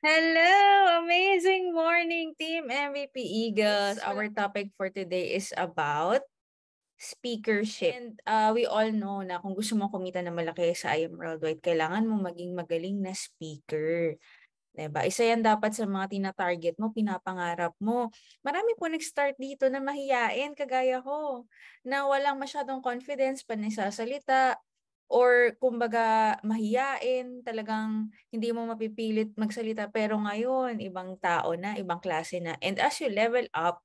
Hello! Amazing morning, Team MVP Eagles. Our topic for today is about speakership. And we all know na kung gusto mo kumita na malaki sa I Am Worldwide, kailangan mo maging magaling na speaker. Diba? Isa yan dapat sa mga tina-target mo, pinapangarap mo. Marami po nag-start dito na mahiyain, kagaya ko, na walang masyadong confidence pa nagsasalita, or kumbaga mahiyain, talagang hindi mo mapipilit magsalita. Pero ngayon, ibang tao na, ibang klase na. And as you level up,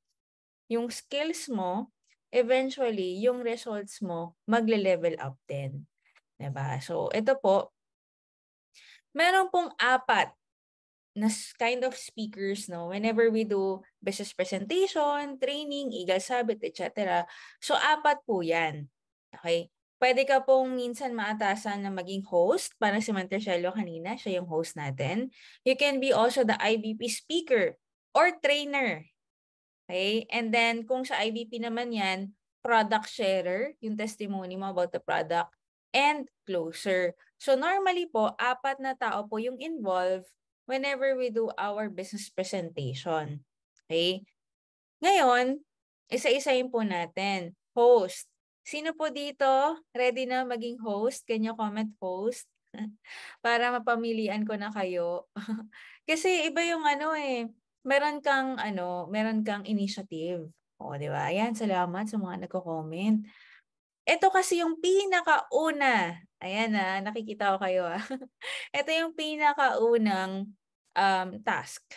yung skills mo, eventually, yung results mo, magle-level up din. Diba? So, ito po, meron pong apat na kind of speakers, no? Whenever we do business presentation, training, Eagle Sabit, etc. So, apat po yan. Okay? Pwede ka pong minsan maatasan na maging host, parang si Mantercielo kanina, siya yung host natin. You can be also the IBP speaker or trainer. Okay? And then, kung sa IBP naman yan, product sharer, yung testimony mo about the product, and closer. So, normally po, apat na tao po yung involved whenever we do our business presentation. Okay? Ngayon, isa-isahin po natin. Host. Sino po dito ready na maging host? Can you comment host? Para mapamilian ko na kayo. Kasi iba yung meron kang initiative. O, di ba? Ayan, salamat sa mga nagko-comment. Ito kasi yung pinakauna. Ayan na, nakikita ko kayo. Ito yung pinakaunang task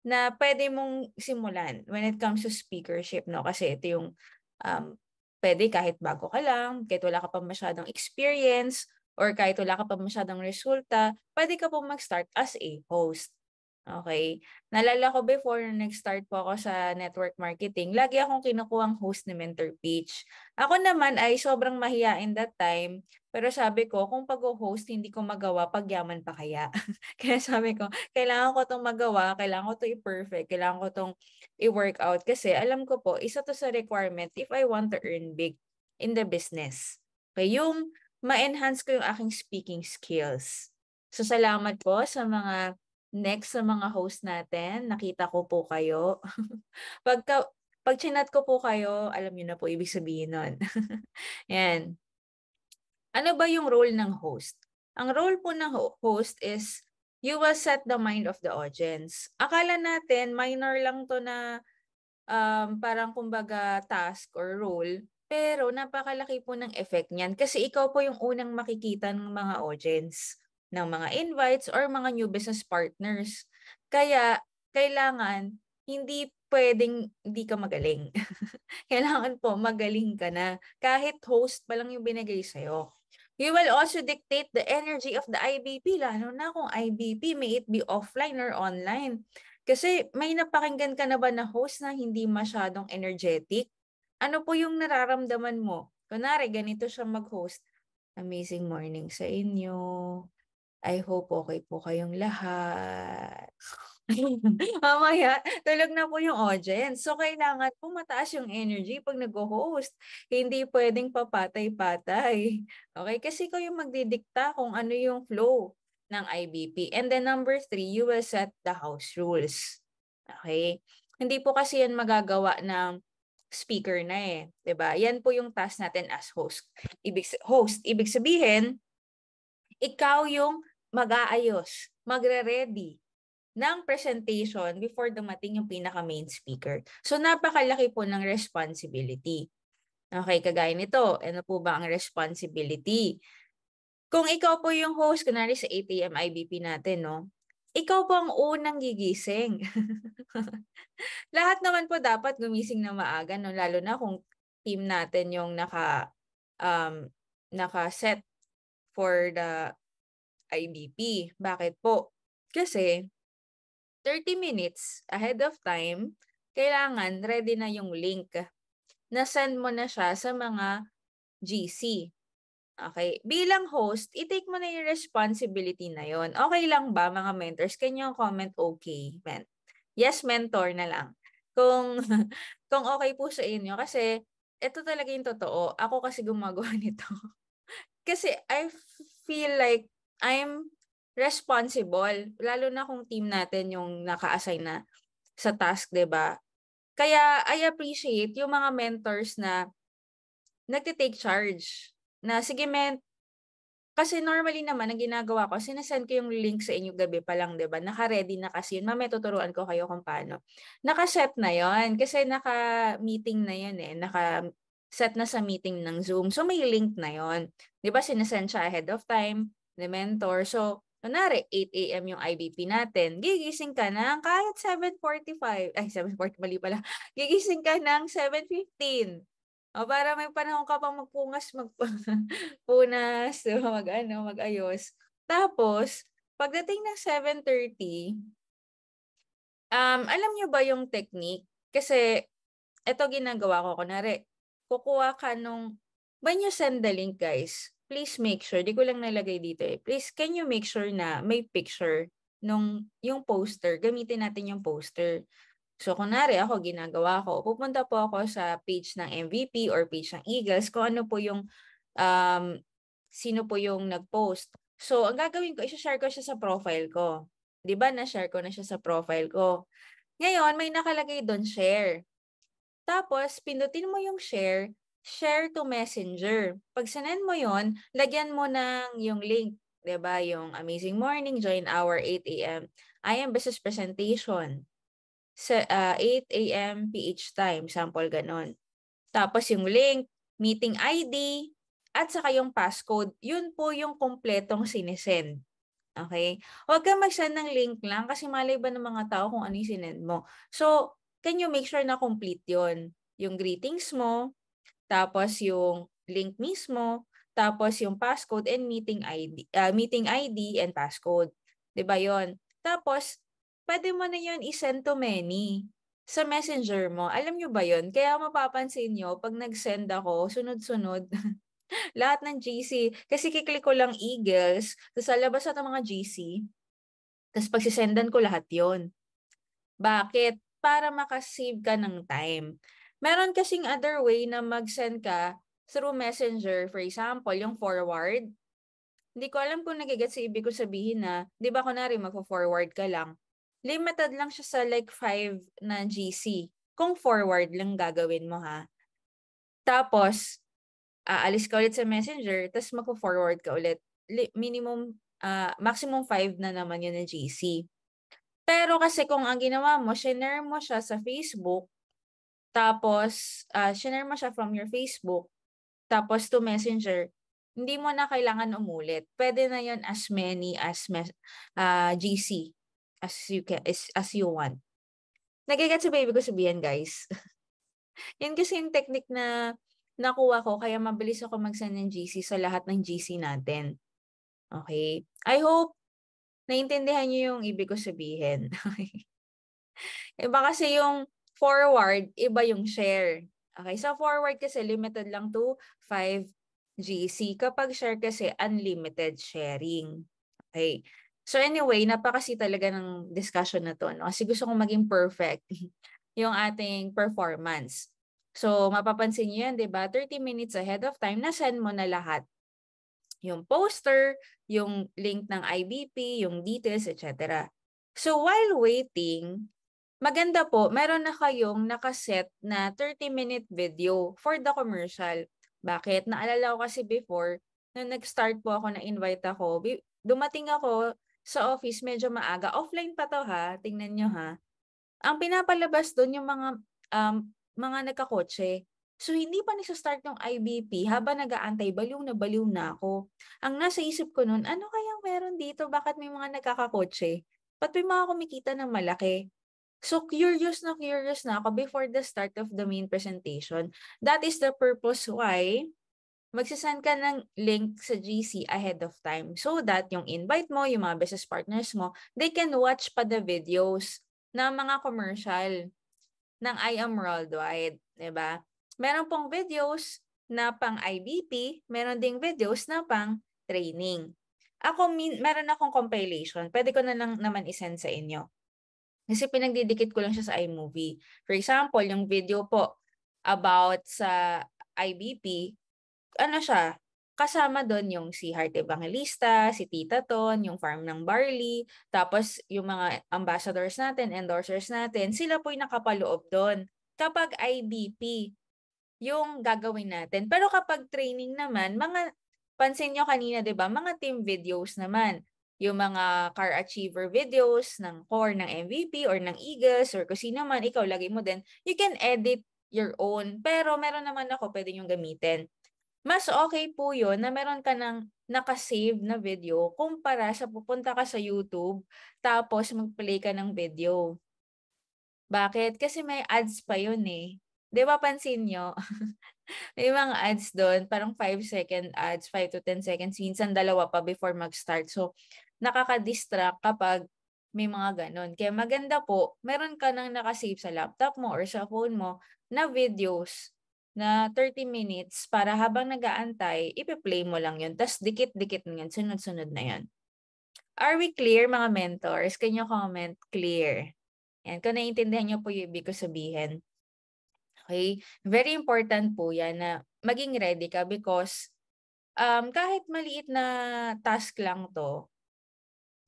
na pwede mong simulan when it comes to speakership, no? Kasi ito yung um, pwede kahit bago ka lang, kahit wala ka pa masyadong experience, or kahit wala ka pa masyadong resulta, pwede ka pong mag-start as a host. Okay. Nalala ko before na nag-start po ako sa network marketing, lagi akong kinukuhang host ni Mentor Pitch. Ako naman ay sobrang mahiyain that time, pero sabi ko, kung pag-host, hindi ko magawa, pagyaman pa kaya. Kaya sabi ko, kailangan ko itong magawa, kailangan ko ito i-perfect, kailangan ko itong i-work out. Kasi alam ko po, isa to sa requirement if I want to earn big in the business. Okay, yung ma-enhance ko yung aking speaking skills. So, salamat po sa mga next sa mga host natin. Nakita ko po kayo. Pag chinat ko po kayo, alam niyo na po ibig sabihin nun. Yan. Ano ba yung role ng host? Ang role po ng host is you will set the mind of the audience. Akala natin minor lang to na parang kumbaga task or role, pero napakalaki po ng effect niyan kasi ikaw po yung unang makikita ng mga audience, ng mga invites or mga new business partners. Kaya kailangan hindi pwedeng hindi ka magaling. Kailangan po magaling ka na kahit host pa lang yung binigay sa'yo. You will also dictate the energy of the IBP, lalo na kung IBP, may it be offline or online. Kasi may napakinggan ka na ba na host na hindi masyadong energetic? Ano po yung nararamdaman mo? Kunwari, ganito siya mag-host. Amazing morning sa inyo. I hope okay po kayong lahat. Mamaya, tulog na po yung audience. So, kailangan po mataas yung energy pag nag-host. Hindi pwedeng papatay-patay. Okay? Kasi ikaw yung magdidikta kung ano yung flow ng IBP. And then number 3, you will set the house rules. Okay? Hindi po kasi yan magagawa ng speaker na eh. 'Di ba? Yan po yung task natin as host. Ibig sabihin, ikaw yung mag-aayos, magre-ready ng presentation before dumating yung pinaka-main speaker. So, napakalaki po ng responsibility. Okay, kagaya nito, ano po ba ang responsibility? Kung ikaw po yung host, kunwari sa 8 a.m. IBP natin, no? Ikaw po ang unang gigising. Lahat naman po dapat gumising na maaga, no? Lalo na kung team natin yung um, naka-set for the IBP. Bakit po? Kasi 30 minutes ahead of time, kailangan ready na yung link. Na-send mo na siya sa mga GC. Okay. Bilang host, i-take mo na yung responsibility na yon. Okay lang ba mga mentors? Can you comment okay? Yes, mentor na lang. Kung, kung okay po sa inyo. Kasi ito talaga yung totoo. Ako kasi gumagawa nito. Kasi I feel like I'm responsible. Lalo na kung team natin yung naka-assign na sa task, 'di ba? Kaya I appreciate yung mga mentors na nagte-take charge. Na sige kasi normally naman ang ginagawa ko, sine-send ko yung link sa inyo gabi pa lang, 'di ba? Naka-ready na kasi yun. Mamaya tuturuan ko kayo kung paano. Naka-set na yon kasi naka-meeting na yun eh. Naka-set na sa meeting ng Zoom. So may link na yon. 'Di ba sinesend siya ahead of time, the mentor. So, kunwari, 8 a.m. yung IBP natin. Gigising ka ng kahit 7:45. Ay, 7:40, mali pala. Gigising ka ng 7:15. O para may panahon ka pang punas, di ba, mag-ayos. Tapos, pagdating ng 7:30, alam niyo ba yung technique? Kasi, eto ginagawa ko, kunwari, kukuha ka when you send the link, guys, please make sure, di ko lang nalagay dito eh, please, can you make sure na may picture yung poster, gamitin natin yung poster. So, kunwari ako, ginagawa ko, pupunta po ako sa page ng MVP or page ng Eagles kung ano po yung um, sino po yung nag-post. So, ang gagawin ko, i-share ko siya sa profile ko. 'Di ba na-share ko na siya sa profile ko. Ngayon, may nakalagay doon share. Tapos, pindutin mo yung share to Messenger. Pag sinend mo yon, lagyan mo ng yung link. 'Di ba? Yung amazing morning, join our 8 a.m. I am business presentation sa 8 a.m. PH time, sample ganon. Tapos yung link, meeting ID, at saka yung passcode, yun po yung kompletong sinesend. Okay? Huwag kang mag-send ng link lang kasi malay ba ng mga tao kung ano yung sinend mo. So, can you make sure na complete yun? Yung greetings mo, tapos yung link mismo, tapos yung passcode and meeting ID and passcode. 'Di ba 'yon? Tapos pwede mo na 'yon i-send to many sa Messenger mo. Alam nyo ba 'yon? Kaya mapapansin nyo pag nag-send ako, sunod-sunod lahat ng GC. Kasi kiklik ko lang Eagles, tapos sa labas at mga GC, tapos pagsisendan ko lahat 'yon. Bakit? Para makasave ka ng time. Meron kasing other way na mag-send ka through Messenger. For example, yung forward. Hindi ko alam kung nagigets sa ibig ko sabihin na, di ba kunwari magpo-forward ka lang. Limited lang siya sa like 5 na GC. Kung forward lang gagawin mo ha. Tapos, aalis ka ulit sa Messenger, tapos magpo-forward ka ulit. Maximum 5 na naman yun na GC. Pero kasi kung ang ginawa mo, shinare mo siya sa Facebook, tapos shinare mo siya from your Facebook, tapos to Messenger, hindi mo na kailangan umulit. Pwede na yon as many as GC as you want. Nagigets sa baby ko sabihin, guys. Yan kasi yung technique na nakuha ko, kaya mabilis ako mag-send ng GC sa lahat ng GC natin. Okay? I hope naintindihan niyo yung ibig ko sabihin. Iba kasi yung forward, iba yung share. Okay, sa forward kasi limited lang to 5 GC. Kapag share kasi unlimited sharing. Okay. So anyway, napakasi talaga ng discussion na to, no? Kasi gusto kong maging perfect yung ating performance. So mapapansin niyo yan, 'di ba? 30 minutes ahead of time, na-send mo na lahat. Yung poster, yung link ng IBP, yung details, etc. So while waiting, maganda po, meron na kayong nakaset na 30-minute video for the commercial. Bakit? Naalala ko kasi before, nung nag-start po ako, na-invite ako, dumating ako sa office medyo maaga. Offline pa to ha, tingnan nyo ha. Ang pinapalabas doon yung mga nagkakotse. So, hindi pa nisa-start yung IBP habang nag-aantay, baliw na ako. Ang nasa isip ko noon, ano kayang meron dito? Bakit may mga nagkakakotse? Ba't may mga kumikita ng malaki? So, curious na ako before the start of the main presentation. That is the purpose why magsasend ka ng link sa GC ahead of time so that yung invite mo, yung mga business partners mo, they can watch pa the videos ng mga commercial ng I Am Worldwide. Diba? Meron pong videos na pang IBP, meron ding videos na pang training. Meron akong compilation. Pwede ko na lang naman isend sa inyo. Kasi pinagdidikit ko lang siya sa iMovie. For example, yung video po about sa IBP, ano siya, Kasama doon yung si Heart Evangelista, si Tita Ton, yung Farm ng Barley, tapos yung mga ambassadors natin, endorsers natin, sila po yung nakapaloob doon. Kapag IBP, yung gagawin natin. Pero kapag training naman, pansin nyo kanina, di ba, mga team videos naman. Yung mga car achiever videos ng core ng MVP or ng Eagles or kung sino man, ikaw lagay mo din. You can edit your own. Pero meron naman ako, pwede nyo gamitin. Mas okay po yun na meron ka ng nakasave na video kumpara sa pupunta ka sa YouTube tapos mag-play ka ng video. Bakit? Kasi may ads pa yun eh. Di ba pansin nyo? May mga ads doon, parang 5-second ads, 5 to 10 seconds, minsan dalawa pa before mag-start. So, nakaka-distract kapag may mga ganon. Kaya maganda po, meron ka nang nakasave sa laptop mo or sa phone mo na videos na 30 minutes para habang nag-aantay, ipi-play mo lang yun. Tapos dikit-dikit na yun, sunod-sunod na yun. Are we clear mga mentors? Can you comment clear? Yan, kung naiintindihan niyo po yung ibig ko sabihin. Okay? Very important po yan na maging ready ka because kahit maliit na task lang to,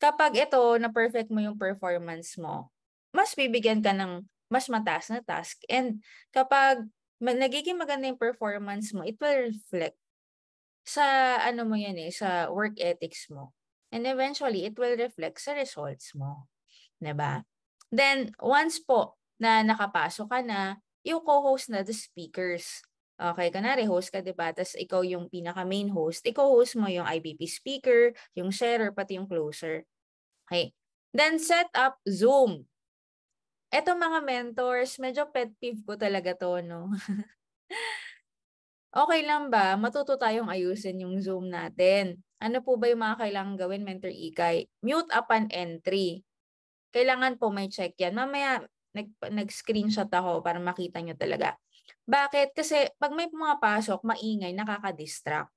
kapag ito na perfect mo yung performance mo, mas bibigyan ka ng mas mataas na task. And kapag nagiging maganda yung performance mo, it will reflect sa ano mo yan sa work ethics mo. And eventually, it will reflect sa results mo. 'Di ba? Then, once po na nakapasok ka na, yung co-host na the speakers. Okay, kunwari host ka, 'di ba? Tapos ikaw yung pinaka-main host. Ikaw host mo yung IBP speaker, yung sharer, pati yung closer. Okay. Then, set up Zoom. Eto mga mentors, medyo pet peeve ko talaga to, no? Okay lang ba? Matuto tayong ayusin yung Zoom natin. Ano po ba yung mga kailangan gawin, Mentor Ikay? Mute upon entry. Kailangan po may check yan. Mamaya, nag-screenshot ako para makita nyo talaga. Bakit? Kasi pag may pumapasok, maingay, nakaka-distract.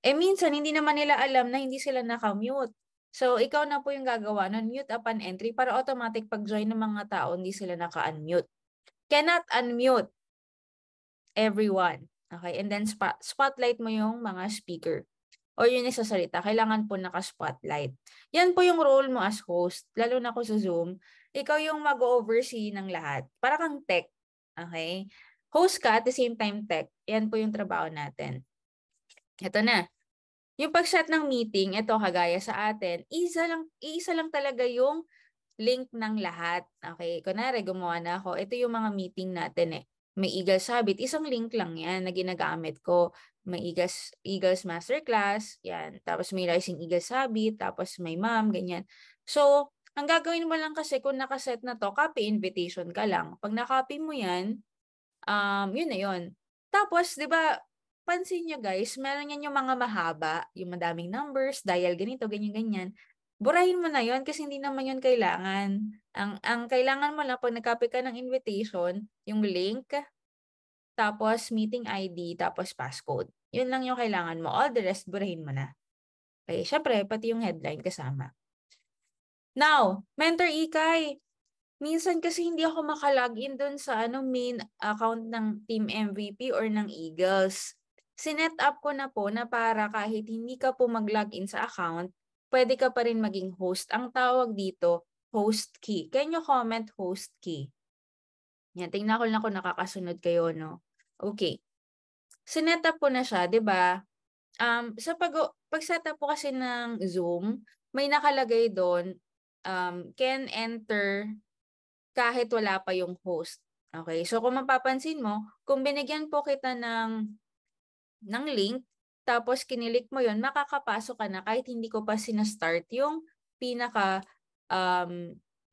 Minsan, hindi naman nila alam na hindi sila naka-mute. So, ikaw na po yung gagawa ng mute upon entry para automatic pag-join ng mga tao, hindi sila naka-unmute. Cannot unmute everyone. Okay? And then, spotlight mo yung mga speaker or yung nagsasalita, kailangan po naka-spotlight. Yan po yung role mo as host, lalo na ko sa Zoom. Ikaw yung mag-oversee ng lahat. Para kang tech. Okay? Host ka at the same time tech. Yan po yung trabaho natin. Ito na. Yung pag-set ng meeting, ito kagaya sa atin, iisa lang talaga yung link ng lahat. Okay? Kunwari, gumawa na ako. Ito yung mga meeting natin eh. May Eagles Habit. Isang link lang yan na ginagamit ko. May Eagles Masterclass. Yan. Tapos may Rising Eagles Habit. Tapos may ma'am. Ganyan. So, ang gagawin mo lang kasi kung nakaset na to, copy invitation ka lang. Pag na-copy mo yan, yun na yun. Tapos, di ba, pansin nyo guys, meron yan yung mga mahaba, yung madaming numbers, dial ganito, ganyan-ganyan. Burahin mo na yon kasi hindi naman yun kailangan. Ang kailangan mo lang pag nag-copy ka ng invitation, yung link, tapos meeting ID, tapos passcode. Yun lang yung kailangan mo. All the rest, burahin mo na. Okay, syempre, pati yung headline kasama. Now, Mentor Ikay, minsan kasi hindi ako makalogin doon sa main account ng Team MVP or ng Eagles. Sinet up ko na po na para kahit hindi ka po mag-login sa account, pwede ka pa rin maging host. Ang tawag dito, host key. Can you comment host key? Yan, tingnan ko lang kung nakakasunod kayo, no? Okay. Sinet up ko na siya, 'di ba? Sa pag-setup po kasi ng Zoom, may nakalagay doon, can enter kahit wala pa yung host. Okay, so kung mapapansin mo, kung binigyan po kita ng link, tapos kinilik mo yon, makakapasok ka na kahit hindi ko pa sinastart yung pinaka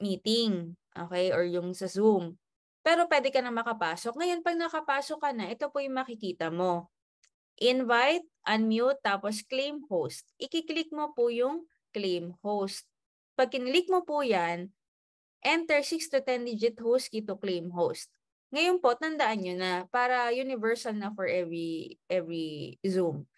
meeting, okay, or yung sa Zoom. Pero pwede ka na makapasok. Ngayon, pag nakapasok ka na, ito po yung makikita mo. Invite, unmute, tapos claim host. Ikiklik mo po yung claim host. Pag kinilik mo po yan, enter 6 to 10 digit host key to claim host. Ngayon po, tandaan nyo na para universal na for every Zoom.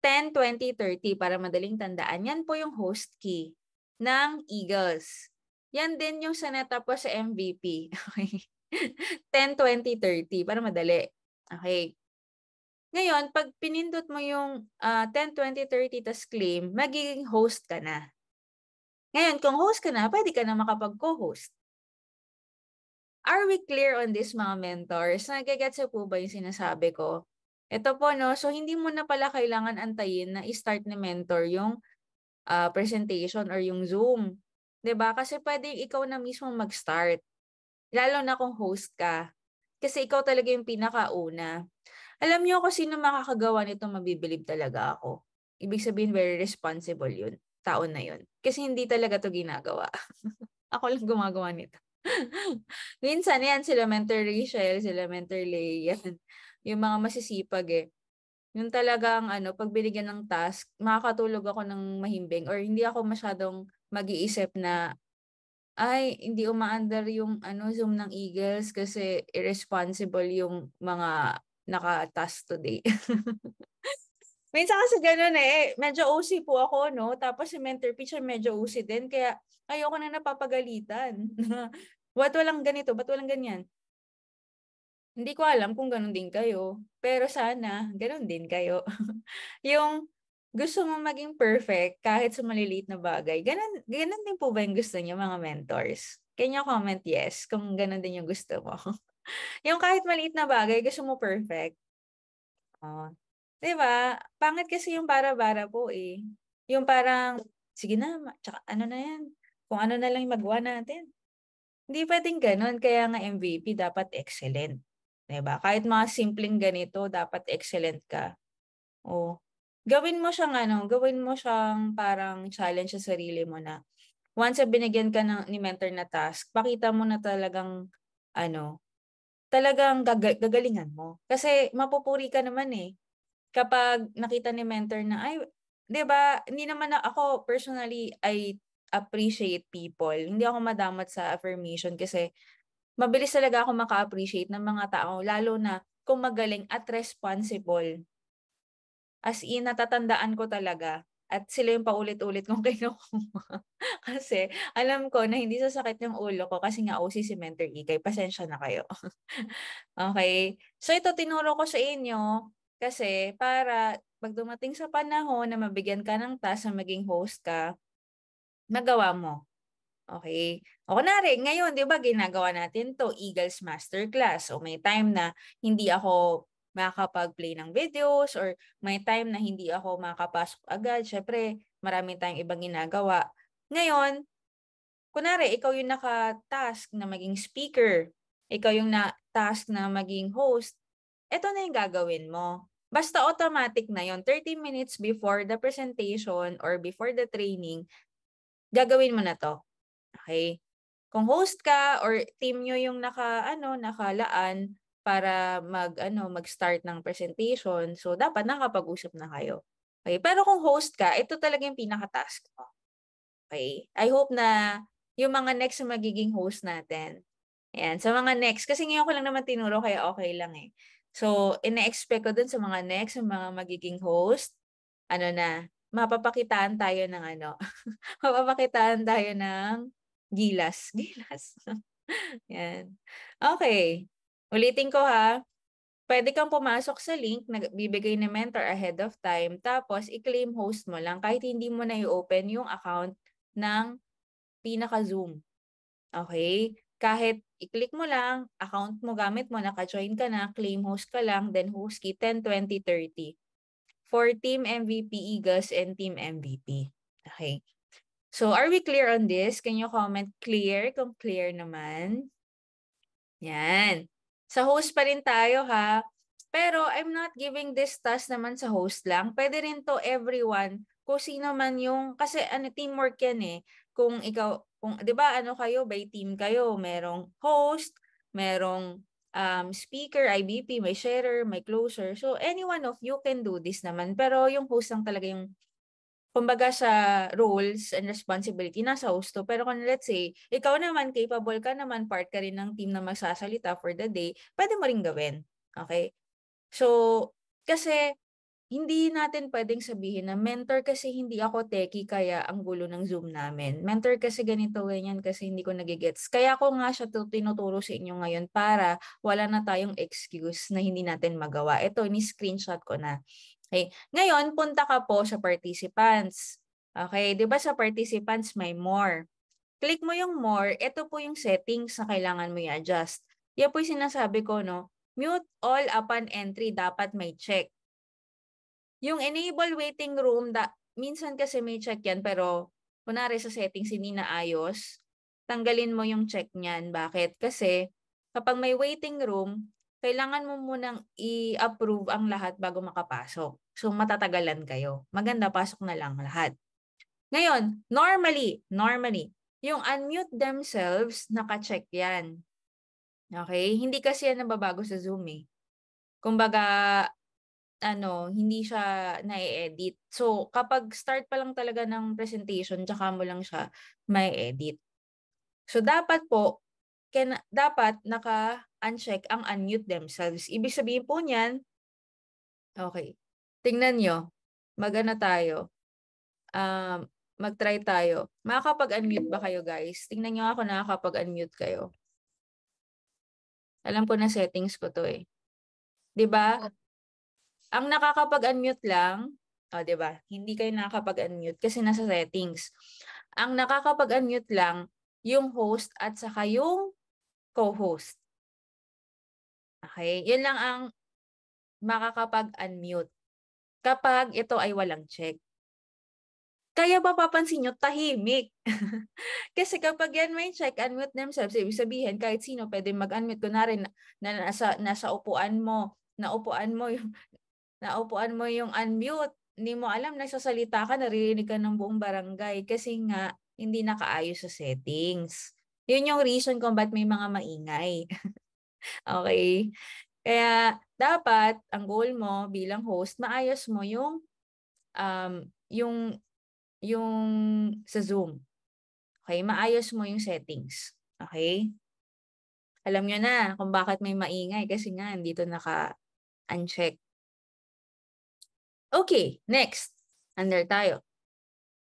10, 20, 30 para madaling tandaan. Yan po yung host key ng Eagles. Yan din yung setup ko sa MVP. Okay. 10, 20, 30 para madali. Okay. Ngayon, 'pag pinindot mo yung 10, 20, 30 tas claim, magiging host ka na. Ngayon kung host ka na, puwede ka na makapag-co-host. Are we clear on this mga mentors? Nage-gets niyo po ba yung sinasabi ko? Ito po 'no, so hindi mo na pala kailangan antayin na i-start ni mentor yung presentation or yung Zoom, 'di ba? Kasi puwedeng ikaw na mismo mag-start, lalo na kung host ka. Kasi ikaw talaga yung pinakauna. Alam niyo kung sino makakagawa nito, mabibilib talaga ako. Ibig sabihin very responsible yun, tao na yun. Kasi hindi talaga 'to ginagawa. Ako lang gumagawa nito. Minsan yan sila Mentor Rachel, sila Mentor Lay, yan. Yung mga masisipag eh. Yung talagang ano, 'pag binigyan ng task, makakatulog ako ng mahimbing or hindi ako masyadong mag-iisip na, "Ay, hindi umaandar yung ano, Zoom ng Eagles kasi irresponsible yung mga naka-task today." Minsan kasi gano'n, eh, medyo OC po ako 'no, tapos si mentor teacher medyo OC din kaya ayoko na napapagalitan. "Ba't walang ganito, ba't walang ganyan?" Hindi ko alam kung gano'n din kayo, pero sana gano'n din kayo. Yung gusto mong maging perfect kahit sa maliliit na bagay, gano'n gano'n din po ba yung gusto niyo mga mentors? Can you comment yes kung gano'n din yung gusto mo? Yung kahit maliit na bagay gusto mo perfect? Oh, 'di ba? Pangit kasi yung bara-bara po, eh. Yung parang, "Sige na tsaka ano na 'yan, kung ano na lang yung magawa natin." Hindi puwedeng gano'n, kaya nga MVP dapat excellent, 'di ba? Kahit mga simpleng ganito dapat excellent ka. Oh, gawin mo siyang ano, gawin mo siyang parang challenge sa sarili mo na once na binigyan ka ni mentor na task, pakita mo na talagang ano, talagang gagalingan mo. Kasi mapupuri ka naman, eh. Kapag nakita ni mentor na, ay 'di ba, hindi naman na ako personally, I appreciate people. Hindi ako madamot sa affirmation kasi mabilis talaga ako maka-appreciate ng mga tao lalo na kung magaling at responsible. As in natatandaan ko talaga at sila yung paulit-ulit kong kinukuha. Kasi alam ko na hindi sasakit yung ulo ko kasi nga OC si Mentor Ikay, pasensya na kayo. Okay. So ito tinuro ko sa inyo kasi para 'pag dumating sa panahon na mabigyan ka ng task na maging host ka, magawa mo, okay. O kunwari ngayon 'di ba ginagawa natin 'to, Eagles Masterclass. O may time na hindi ako makakapag-play ng videos or may time na hindi ako makakapasok agad, siyempre marami tayong ibang ginagawa. Ngayon, kunwari ikaw yung naka-task na maging speaker, ikaw yung na-task na maging host, eto na yung gagawin mo. Basta automatic na yon, 30 minutes before the presentation or before the training, gagawin mo na 'to, okay. Kung host ka or team niyo yung nakalaan para mag-start ng presentation, so dapat nakapag-usap na kayo, okay. Pero kung host ka, ito talaga yung pinaka-task mo. Okay, I hope na yung mga next na magiging host natin, ayan, sa mga next kasi ngayon ko lang naman tinuro kaya okay lang, eh. So, ine-expect ko dun sa mga next, sa mga magiging host, ano na, mapapakitaan tayo ng ano, mapapakitaan tayo ng gilas, gilas, 'yan. Okay, ulitin ko ha, puwede kang pumasok sa link na bibigay ni mentor ahead of time tapos i-claim host mo lang kahit hindi mo na i-open yung account ng pinaka-Zoom, okey? Kahit i-click mo lang, account mo gamit mo, naka-join ka na, claim host ka lang, then host key 10, 20, 30 for Team MVP Eagles and Team MVP, okey. So, are we clear on this? Can you comment clear kung clear naman? Yan. Sa host pa rin tayo ha. Pero I'm not giving this task naman sa host lang. Pwede rin to everyone. Kung sino man yung, kasi ano, teamwork yan eh. Kung ikaw, kung, di ba ano kayo, by team kayo, merong host, merong speaker, IBP, may sharer, may closer. So, any one of you can do this naman. Pero yung host lang talaga yung kumbaga sa roles and responsibility nasa host 'to. Pero kung let's say, ikaw naman capable ka naman, part ka rin ng team na magsasalita for the day, puwede mo ring gawin, okey? So, kasi hindi natin pwedeng sabihin na mentor kasi hindi ako techie kaya ang gulo ng Zoom namin. Mentor kasi ganito, ganyan kasi hindi ko nagigets. Kaya ako nga siya tinuturo sa inyo ngayon para wala na tayong excuse na hindi natin magawa. Ito, ni-screenshot ko na. Okay. Ngayon, punta ka po sa participants. Okay, 'di ba sa participants may more? Click mo yung more, ito po yung settings na kailangan mo i-adjust. Yan po yung sinasabi ko, no? Mute all upon entry, dapat may check. Yung enable waiting room, minsan kasi may check yan, pero kunwari sa settings hindi na ayos, tanggalin mo yung check niyan. Bakit? Kasi kapag may waiting room, kailangan mo munang i-approve ang lahat bago makapasok. So matatagalan kayo. Maganda, pasok na lang lahat. Ngayon, normally, yung unmute themselves, naka-check yan. Okay? Hindi kasi yan nababago sa Zoom eh. Kumbaga, hindi siya na-edit. So, kapag start pa lang talaga ng presentation, tsaka mo lang siya may edit. So, dapat po, dapat naka-uncheck ang unmute themselves. Ibig sabihin po niyan, okay, tingnan nyo, tayo. Um, mag-try tayo. Makakapag-unmute ba kayo, guys? Tingnan nyo ako nakakapag-unmute kayo. Alam ko na settings ko to eh. 'Di ba? Ang nakakapag-unmute lang, 'di ba? Hindi kayo nakakapag-unmute kasi nasa settings. Ang nakakapag-unmute lang yung host at saka yung co-host. Okay? Yun lang ang makakapag-unmute kapag ito ay walang check. Kaya ba papansin nyo, tahimik? Kasi kapag yan may check, unmute themselves, ibig sabihin kahit sino pwede mag-unmute. Kunwari na nasa upuan mo, naupuan mo yung unmute. Hindi mo alam, nagsasalita ka, naririnig ka ng buong barangay kasi nga hindi nakaayos sa settings. Yun yung reason kung ba't may mga maingay. Okay? Kaya dapat ang goal mo bilang host, maayos mo um, yung yung sa Zoom. Okay? Maayos mo yung settings. Okay? Alam nyo na kung bakit may maingay kasi nga dito naka-uncheck. Okay, next. Under tayo.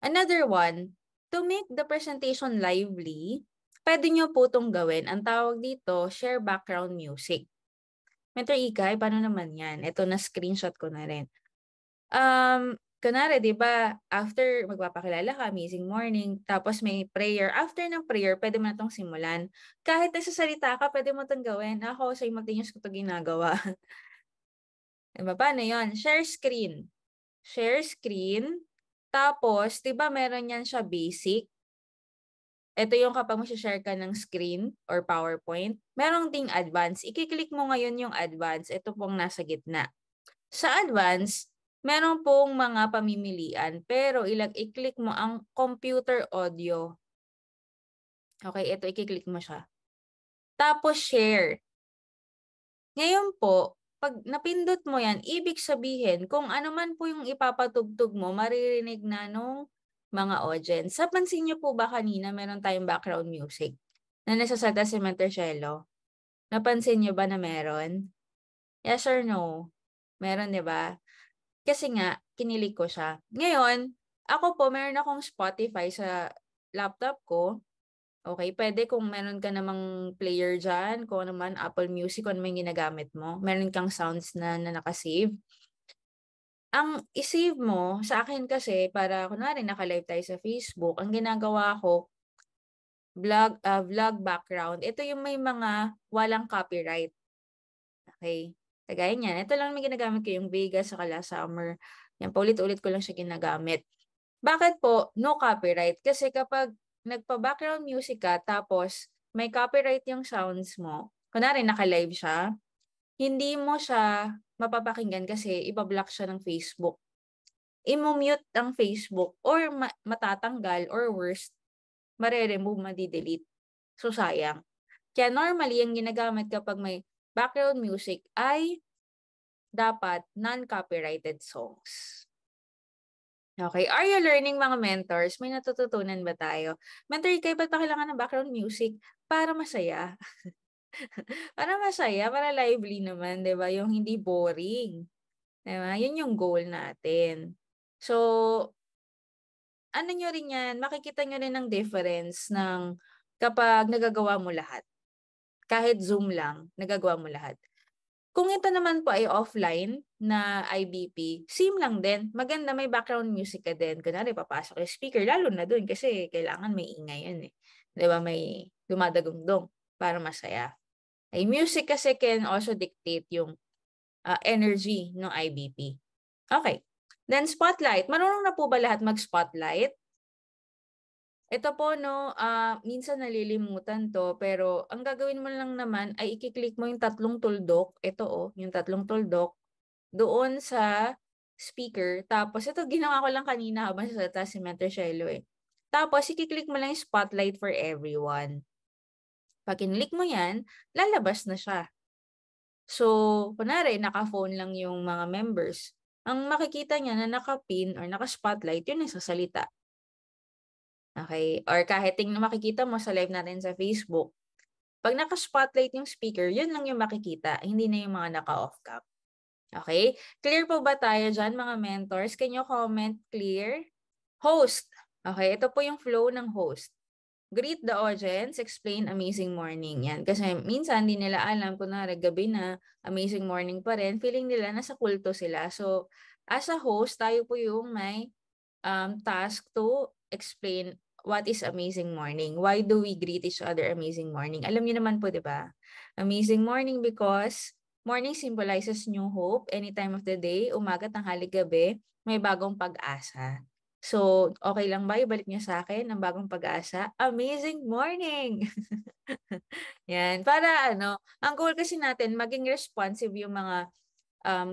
Another one, to make the presentation lively, pwede nyo po itong gawin. Ang tawag dito, share background music. Mentor Ikay, paano naman yan? Ito na screenshot ko na rin. Kunwari, di ba, after magpapakilala ka, amazing morning, tapos may prayer. After ng prayer, pwede mo na itong simulan. Kahit nagsasalita ka, pwede mo itong gawin. Ako, simultaneous ko ito ginagawa. Diba, paano yun? Share screen. Share screen. Tapos, di ba meron yan siya basic? Ito yung kapag mo share ka ng screen or PowerPoint. Meron ding advance. I-click mo ngayon yung advance. Ito pong nasa gitna. Sa advance, meron pong mga pamimilian. Pero i-click mo ang computer audio. Okay, ito i-click mo siya. Tapos share. Ngayon po, pag napindot mo yan, ibig sabihin, kung ano man po yung ipapatugtog mo, maririnig na nung mga audience. Napansin niyo po ba kanina meron tayong background music na nasasalta si Mentorcello? Napansin niyo ba na meron? Yes or no? Meron, di ba? Kasi nga, kinilig ko siya. Ngayon, ako po, meron akong Spotify sa laptop ko. Okay, pwede kung meron ka namang player dyan, kung ano man, Apple Music, kung ano man ginagamit mo, meron kang sounds na nakasave. Ang isave mo, sa akin kasi, para kunwari naka-live tayo sa Facebook, ang ginagawa ko, vlog background. Ito yung may mga walang copyright. Okay? Kagaya niyan. Ito lang may ginagamit ko yung Vegas sa Last Summer. Yan, paulit-ulit ko lang siya ginagamit. Bakit po no copyright? Kasi kapag nagpa-background music ka tapos may copyright yung sounds mo, kunwari naka-live siya, hindi mo siya mapapakinggan kasi ibablock siya ng Facebook. I-mute ang Facebook or matatanggal or worst, mare-remove, madi-delete. So sayang. Kaya normally, yung ginagamit kapag may background music ay dapat non-copyrighted songs. Okay. Are you learning, mga mentors? May natututunan ba tayo? Mentor, kayo ba't pa kailangan ng background music? Para masaya. Para masaya, para lively naman, di ba? Yung hindi boring. Diba? Yun yung goal natin. So, ano nyo rin yan, makikita nyo rin ng difference ng kapag nagagawa mo lahat. Kahit Zoom lang, nagagawa mo lahat. Kung ito naman po ay offline na IBP, same lang din. Maganda, may background music ka din. Kunwari, papasok yung speaker, lalo na dun kasi kailangan may ingay yan eh. Di ba? May dumadagundong para masaya. Ay, music kasi can also dictate yung energy ng IBP. Okay. Then, spotlight. Marunong na po ba lahat mag-spotlight? Ito po, no, minsan nalilimutan to, pero ang gagawin mo lang naman ay i-click mo yung tatlong tuldok. Ito, yung tatlong tuldok doon sa speaker. Tapos, ito ginawa ko lang kanina habang sa si Mentor Shelo eh. Tapos, i-click mo lang yung spotlight for everyone. Pag kinlik mo yan, lalabas na siya. So, kunwari, naka-phone lang yung mga members. Ang makikita niya na naka-pin or naka-spotlight, yun yung sasalita. Okay? Or kahit makikita mo sa live natin sa Facebook, pag naka-spotlight yung speaker, yun lang yung makikita, hindi na yung mga naka-off cam. Okay? Clear po ba tayo dyan, mga mentors? Can you comment clear? Host. Okay, ito po yung flow ng host. Greet the audience, explain amazing morning. Yan. Kasi minsan hindi nila alam, kunwari gabi na, amazing morning pa rin, feeling nila nasa kulto sila. So, as a host, tayo po yung may task to explain what is amazing morning. Why do we greet each other amazing morning? Alam niyo naman po, di ba? Amazing morning because morning symbolizes new hope. Any time of the day, umaga, tanghali, gabi, may bagong pag-asa. So, okay lang ba? Ibalik niyo sa akin ang bagong pag-asa. Amazing morning! Yan. Para ang goal kasi natin, maging responsive yung mga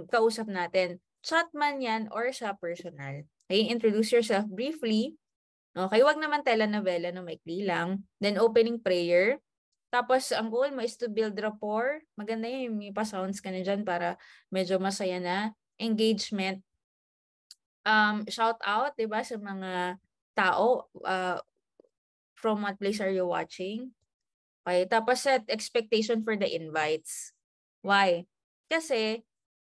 kausap natin. Chat man yan or sa personal. Okay, introduce yourself briefly. Okay, wag naman telenovela no maikli lang. Then opening prayer. Tapos ang goal mo is to build rapport. Maganda yun, may pa-sounds ka na dyan para medyo masaya na. Engagement. Shout out, 'di ba, sa mga tao from what place are you watching? Okay, tapos set expectation for the invites. Why? Kasi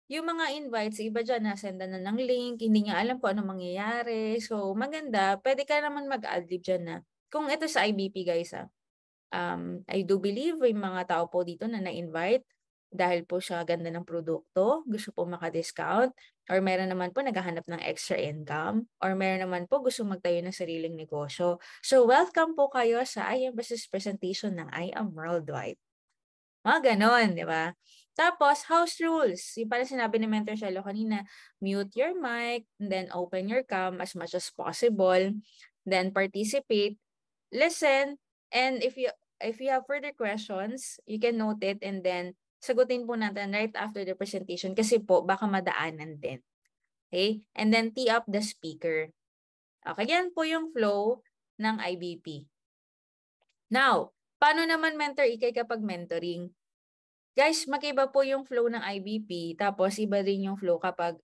yung mga invites, iba dyan, nasendan na ng link, hindi niya alam kung ano mangyayari. So, maganda, pwede ka naman mag-adlib dyan na. Kung ito sa IBP, guys, I do believe yung mga tao po dito na na-invite dahil po siya ganda ng produkto, gusto po maka-discount, or meron naman po naghahanap ng extra income, or meron naman po gusto magtayo ng sariling negosyo. So, welcome po kayo sa I Am Business presentation ng I Am Worldwide. Mga ganon, di ba? Tapos, house rules. Yung parang sinabi ni Mentor Shelo kanina, mute your mic, and then open your cam as much as possible, then participate, listen, and if you have further questions, you can note it and then sagutin po natin right after the presentation kasi po baka madaanan din. Okay? And then tee up the speaker. Okay, yan po yung flow ng IBP. Now, paano naman mentor ikay kapag mentoring? Guys, magkaiba po yung flow ng IBP, tapos iba rin yung flow kapag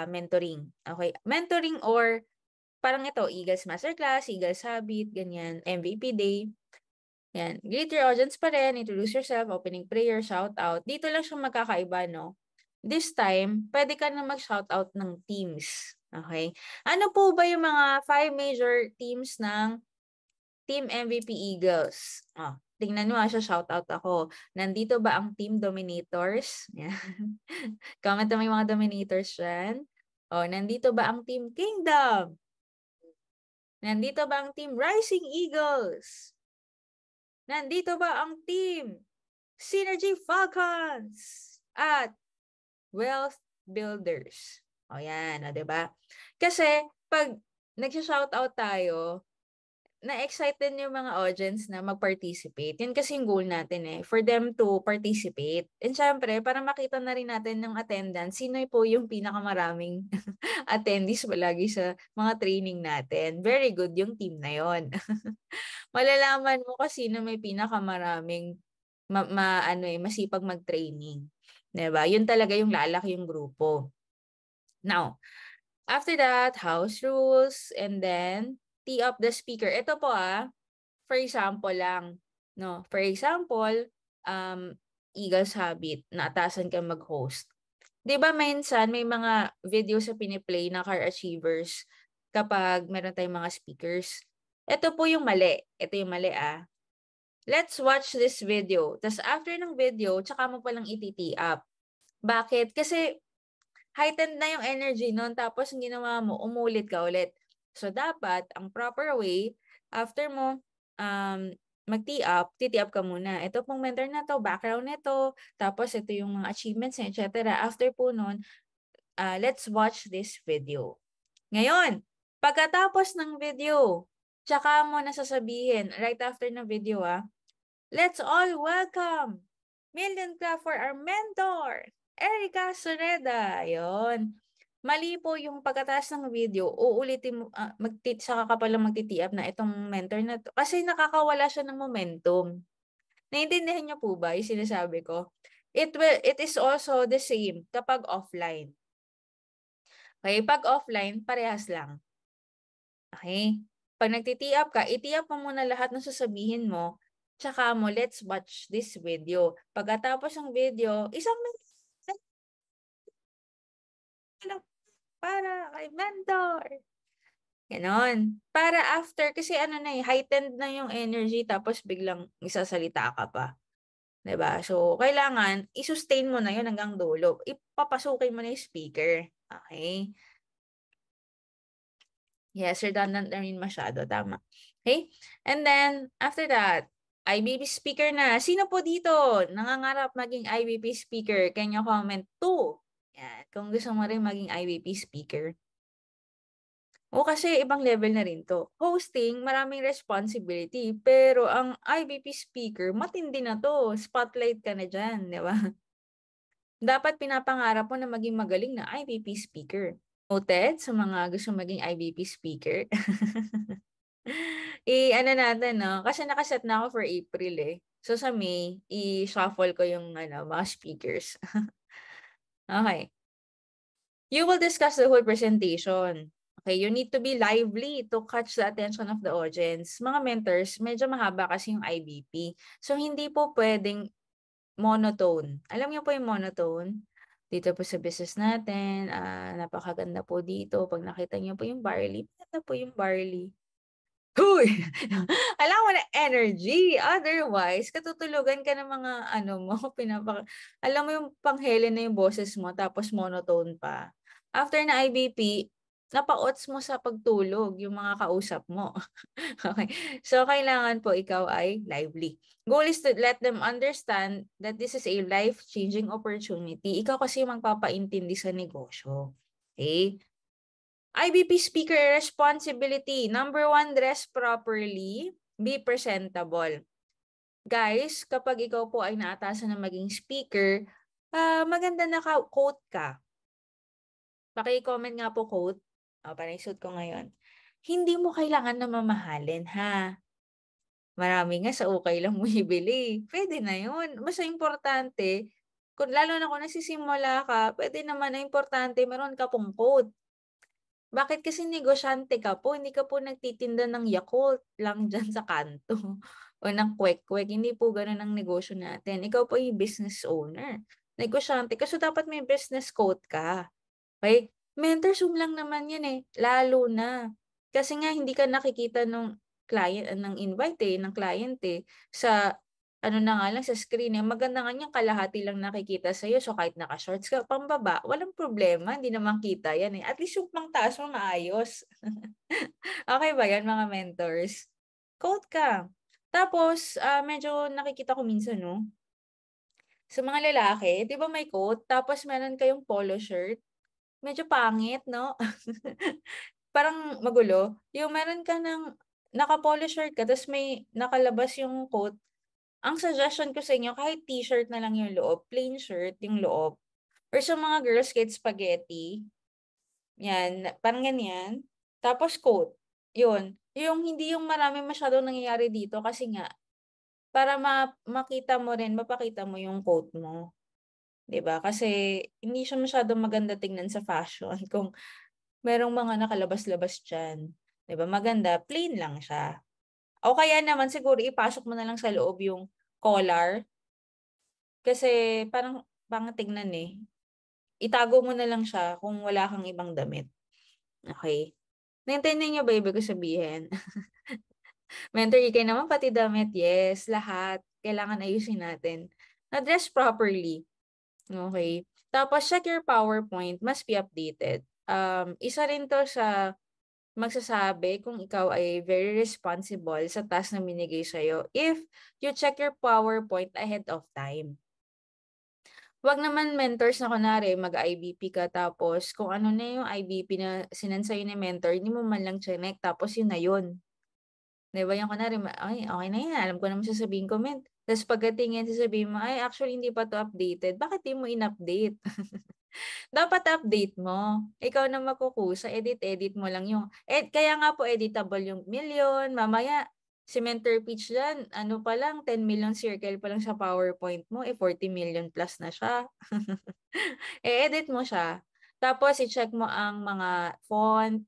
mentoring. Okay? Mentoring or parang ito, Eagles Masterclass, Eagles Habit, ganyan, MVP Day. Yan. Greet your audience pa rin, introduce yourself, opening prayer, shout out. Dito lang siya magkakaiba, no? This time, pwede ka na mag-shout out ng teams. Okay? Ano po ba yung mga 5 major teams ng Team MVP Eagles? Tingnan nyo siya, shout out ako. Nandito ba ang Team Dominators? Yan. Comment na may mga Dominators dyan. Nandito ba ang Team Kingdom? Nandito ba ang Team Rising Eagles? Nandito ba ang Team Synergy Falcons at Wealth Builders? Yan, diba? Kasi pag nag-shoutout tayo, na-excited yung mga audience na mag-participate. Yan kasi yung goal natin for them to participate. And syempre, para makita na rin natin ng attendance, sino po yung pinakamaraming attendees palagi sa mga training natin. Very good yung team na yon. Malalaman mo kasi sino may pinakamaraming masipag mag-training. 'Di ba? Yun talaga yung lalaki yung grupo. Now, after that, house rules, and then tee up the speaker. Ito po for example lang, no? For example, Eagles Habit, naatasan ka mag-host. 'Di ba minsan may mga video sa pini-play na car achievers kapag meron tayong mga speakers. Ito po yung mali. Ito yung mali, ah. Let's watch this video. Tas after ng video, tsaka mo palang iti-tee up. Bakit? Kasi heightened na yung energy nun tapos ang ginawa mo, umulit ka ulit. So dapat, ang proper way, after mo mag-tee up, tee up ka muna. Ito pong mentor na to, background nito, tapos ito yung mga achievements, etc. After po nun, let's watch this video. Ngayon, pagkatapos ng video, tsaka mo nasasabihin, right after ng video let's all welcome Million clap for our mentor, Erica Soneda. Yun. Mali po yung pagkatapos ng video, uulitin mo, saka ka pala magtitiap na itong mentor na to. Kasi nakakawala siya ng momentum. Naiintindihan niyo po ba yung sinasabi ko? It is also the same kapag offline. Okay, pag offline, parehas lang. Okay? Pag nagtitiap ka, itiap mo muna lahat ng sasabihin mo, tsaka mo, let's watch this video. Pagkatapos ng video, isang minute lang para kay mentor. Ganon. Para after, kasi ano na heightened na yung energy, tapos biglang isasalita ka pa. 'Di ba? So, kailangan, i-sustain mo na yun hanggang dulo. Ipapasukin mo na yung speaker. Okay? Yes, redundant na rin masyado. Tama. Okay? And then, after that, IBP speaker na. Sino po dito nangangarap maging IBP speaker? Can you comment 2? Yan. Kung gusto mo rin maging IBP speaker. O kasi ibang level na rin to. Hosting, maraming responsibility. Pero ang IBP speaker, matindi na to. Spotlight ka na dyan, di ba? Dapat pinapangarap mo na maging magaling na IBP speaker. Noted sa mga gusto maging IBP speaker. Ano natin, no? Kasi nakaset na ako for April eh. So sa May, i-shuffle ko yung mga speakers. Okay. You will discuss the whole presentation. Okay, you need to be lively to catch the attention of the audience. Mga mentors, medyo mahaba kasi yung IBP. So hindi po pwedeng monotone. Alam niyo po yung monotone? Dito po sa business natin, napakaganda po dito. Pag nakita niyo po yung barley, maganda po yung barley. Huy! Alam mo na energy. Otherwise, katutulugan ka ng mga mo, alam mo yung panghele na yung boses mo, tapos monotone pa. After na IBP, napa-ots mo sa pagtulog yung mga kausap mo. Okay. So, kailangan po ikaw ay lively. Goal is to let them understand that this is a life-changing opportunity. Ikaw kasi magpapaintindi sa negosyo. Okay? IBP speaker responsibility. Number 1, dress properly. Be presentable. Guys, kapag ikaw po ay naatasan na maging speaker, maganda na quote ka. Paki-comment nga po quote. Parang isuot ko ngayon. Hindi mo kailangan na mamahalin, ha? Marami nga sa ukay lang bumibili. Pwede na yun. Basta importante, lalo na kung nagsisimula ka, pwede naman na importante, meron ka pong quote. Bakit kasi negosyante ka po, hindi ka po nagtitinda ng Yakult lang dyan sa kanto o ng kwek-kwek. Hindi po ganun ang negosyo natin. Ikaw po yung business owner. Negosyante ka, so dapat may business quote ka. Okay? Mentor Zoom lang naman yan eh. Lalo na. Kasi nga hindi ka nakikita ng client, ng invite ng client sa na nga lang sa screen maganda nga niyang kalahati lang nakikita sa iyo. So kahit naka-shorts ka pambaba, walang problema, hindi naman kita yan eh. At least yung pangtaas mo maayos. Okay ba yan mga mentors? Quote ka. Tapos, medyo nakikita ko minsan, no? Sa mga lalaki, di ba may quote? Tapos meron kayong polo shirt. Medyo pangit, no? Parang magulo. Yung meron ka ng naka-polo shirt ka, tapos may nakalabas yung quote. Ang suggestion ko sa inyo, kahit t-shirt na lang yung loob, plain shirt yung loob. Or sa mga girls, kahit spaghetti. Yan, parang ganyan. Tapos coat. Yun. Yung hindi yung marami masyadong nangyayari dito kasi nga, para makita mo rin, mapakita mo yung coat mo. 'Di ba? Kasi hindi siya masyadong maganda tingnan sa fashion kung merong mga nakalabas-labas diyan. 'Di ba? Maganda, plain lang siya. O kaya naman siguro ipasok mo na lang sa loob yung collar. Kasi parang pangit tignan eh. itago mo na lang siya kung wala kang ibang damit. Okay? Naintindihan niyo ba ibig ko sabihin? Mentor Ikay naman pati damit, yes, lahat. Kailangan ayusin natin. Na-dress properly. Okay. Tapos check your PowerPoint, must be updated. Isa rin to sa magsasabi kung ikaw ay very responsible sa task na binigay sa'yo if you check your PowerPoint ahead of time. Wag naman mentors na kunwari mag-IBP ka tapos kung ano na yung IBP na sinend sa'yo ni mentor, hindi mo man lang chinek tapos yun na yun. 'Di ba yung kunwari, "Ay, okey na yan, alam ko naman sasabihin ko, men." Tapos pagdating yan sasabihin mo, "Ay, actually hindi pa 'to updated." Bakit di mo in-update? Dapat update mo. Ikaw na magkukusa, edit-edit mo lang yung kaya nga po editable yung million, mamaya si mentor pitch diyan, ano pa lang, 10 million circle pa lang sa PowerPoint mo, 40 million plus na siya. I-edit mo siya. Tapos i-check mo ang mga font,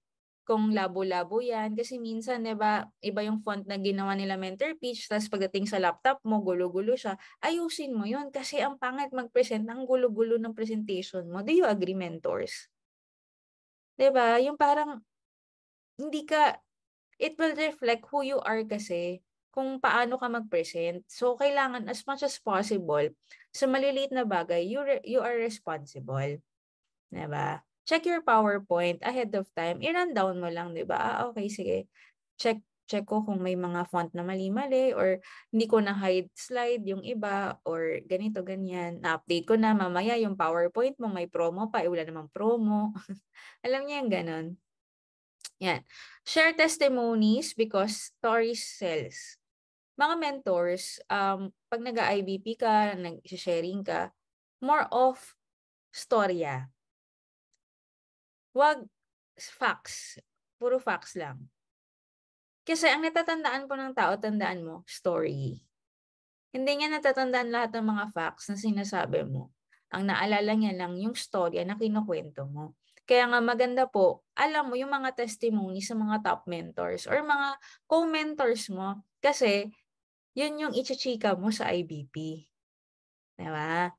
kung labo-labo yan. Kasi minsan, 'di ba, iba yung font na ginawa nila mentor pitch, tapos pagdating sa laptop mo, gulo-gulo siya. Ayusin mo yun kasi ang pangit mag-present, ang gulo-gulo ng presentation mo. Do you agree, mentors? 'Di ba? Yung parang hindi ka, it will reflect who you are kasi kung paano ka mag-present. So, kailangan as much as possible, sa maliliit na bagay, you are responsible. 'Di ba? Check your PowerPoint ahead of time. I-run down mo lang, 'di ba? Okay, sige. Check check ko kung may mga font na mali-mali or hindi ko na-hide slide yung iba or ganito, ganyan. Na-update ko na, mamaya yung PowerPoint mo may promo pa, wala namang promo. Alam niyo yung gano'n? Yan. Share testimonies because stories sells. Mga mentors, 'pag nag-a-IBP ka, nag-sharing ka, more of storya. Wag facts, puro facts lang. Kasi ang natatandaan po ng tao, tandaan mo, story. Hindi niya natatandaan lahat ng mga facts na sinasabi mo. Ang naalala niya lang yung storya na kinukuwento mo. Kaya nga maganda po, alam mo yung mga testimony sa mga top mentors or mga co-mentors mo. Kasi yun yung ichichika mo sa IBP. Diba?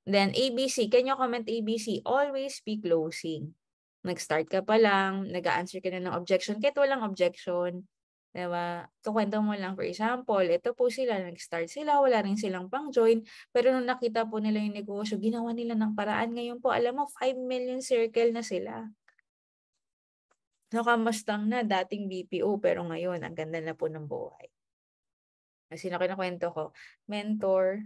Then ABC, can you comment ABC? Always be closing. Nag-start ka pa lang, nag-a-answer ka na ng objection kahit walang objection, 'di ba? Kukuwento mo lang, for example, ito po sila, nag-start sila, wala rin silang pang-join, pero nung nakita po nila yung negosyo, ginawa nila ng paraan. Ngayon po, alam mo, 5 million circle na sila. Nakamastang na, dating BPO, pero ngayon, ang ganda na po ng buhay. Kasi na kinukuwento ko, mentor,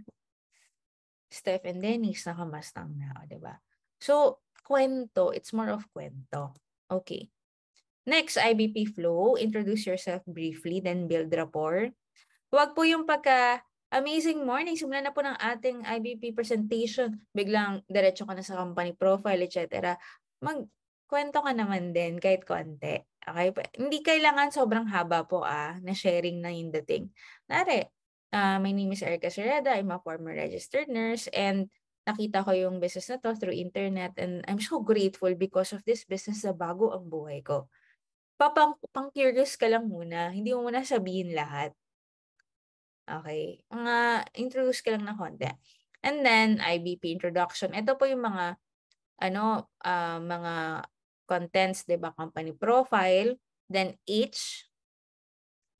Steph and Dennis, nakamastang na, o 'di ba? So, kwento, it's more of kwento. Okay. Next, IBP flow. Introduce yourself briefly, then build rapport. Huwag po yung amazing morning, simulan na po ng ating IBP presentation. Biglang diretso ka na sa company profile, etc. Magkwento ka naman din kahit konti. Okay? Hindi kailangan sobrang haba po na sharing na yung dating. Nari, my name is Erica Sereda. I'm a former registered nurse and nakita ko yung business na to through internet and I'm so grateful because of this business na bago ang buhay ko. Pang-curious ka lang muna, hindi mo muna sabihin lahat. Okay, introduce ka lang ng konti. And then, IBP introduction. Ito po yung mga mga contents, 'di ba? Company profile, then H,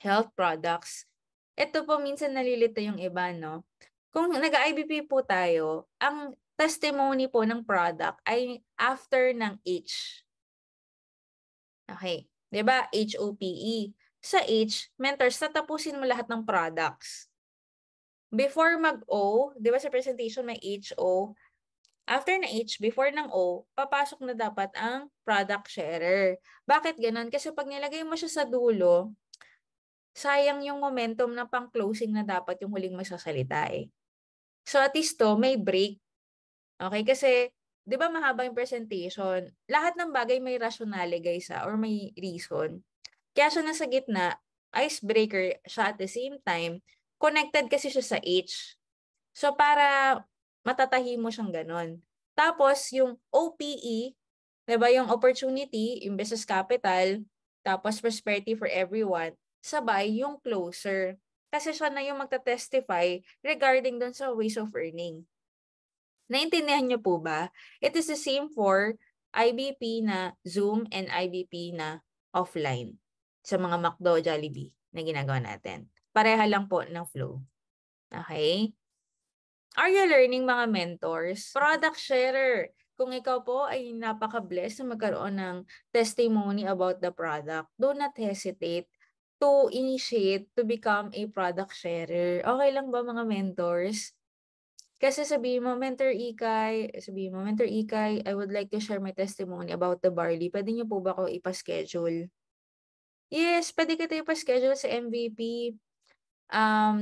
health products. Ito po minsan nalilito yung iba, no? Kung nag-IBP po tayo, ang testimony po ng product ay after ng H. Okay. 'Di ba? HOPE. Sa H, mentors, tatapusin mo lahat ng products. Before mag-O, 'di ba sa presentation may HO, after na H, before ng O, papasok na dapat ang product sharer. Bakit gano'n? Kasi pag nilagay mo siya sa dulo, sayang yung momentum na pang-closing na dapat yung huling magsasalita eh. So at least to, may break. Okay? Kasi 'di ba mahaba yung presentation, lahat ng bagay may rationale guys or may reason. Kaya siya nasa gitna, icebreaker siya at the same time, connected kasi siya sa H. So para matatahi mo siyang gano'n. Tapos yung OPE, 'di ba yung opportunity, yung business capital, tapos prosperity for everyone, sabay yung closer. Kasi siya na yung magta-testify regarding doon sa ways of earning. Naintindihan niyo po ba? It is the same for IBP na Zoom and IBP na offline sa mga McDo, Jollibee na ginagawa natin. Pareha lang po ng flow. Okay? Are you learning, mga mentors? Product sharer. Kung ikaw po ay napaka-blessed na magkaroon ng testimony about the product, do not hesitate to initiate to become a product sharer. Okay lang ba, mga mentors? Kasi sabihin mo, Mentor Ikay, I would like to share my testimony about the barley. Pwede niyo po ba ako ipa-schedule? Yes, pwede kita ipa-schedule sa MVP.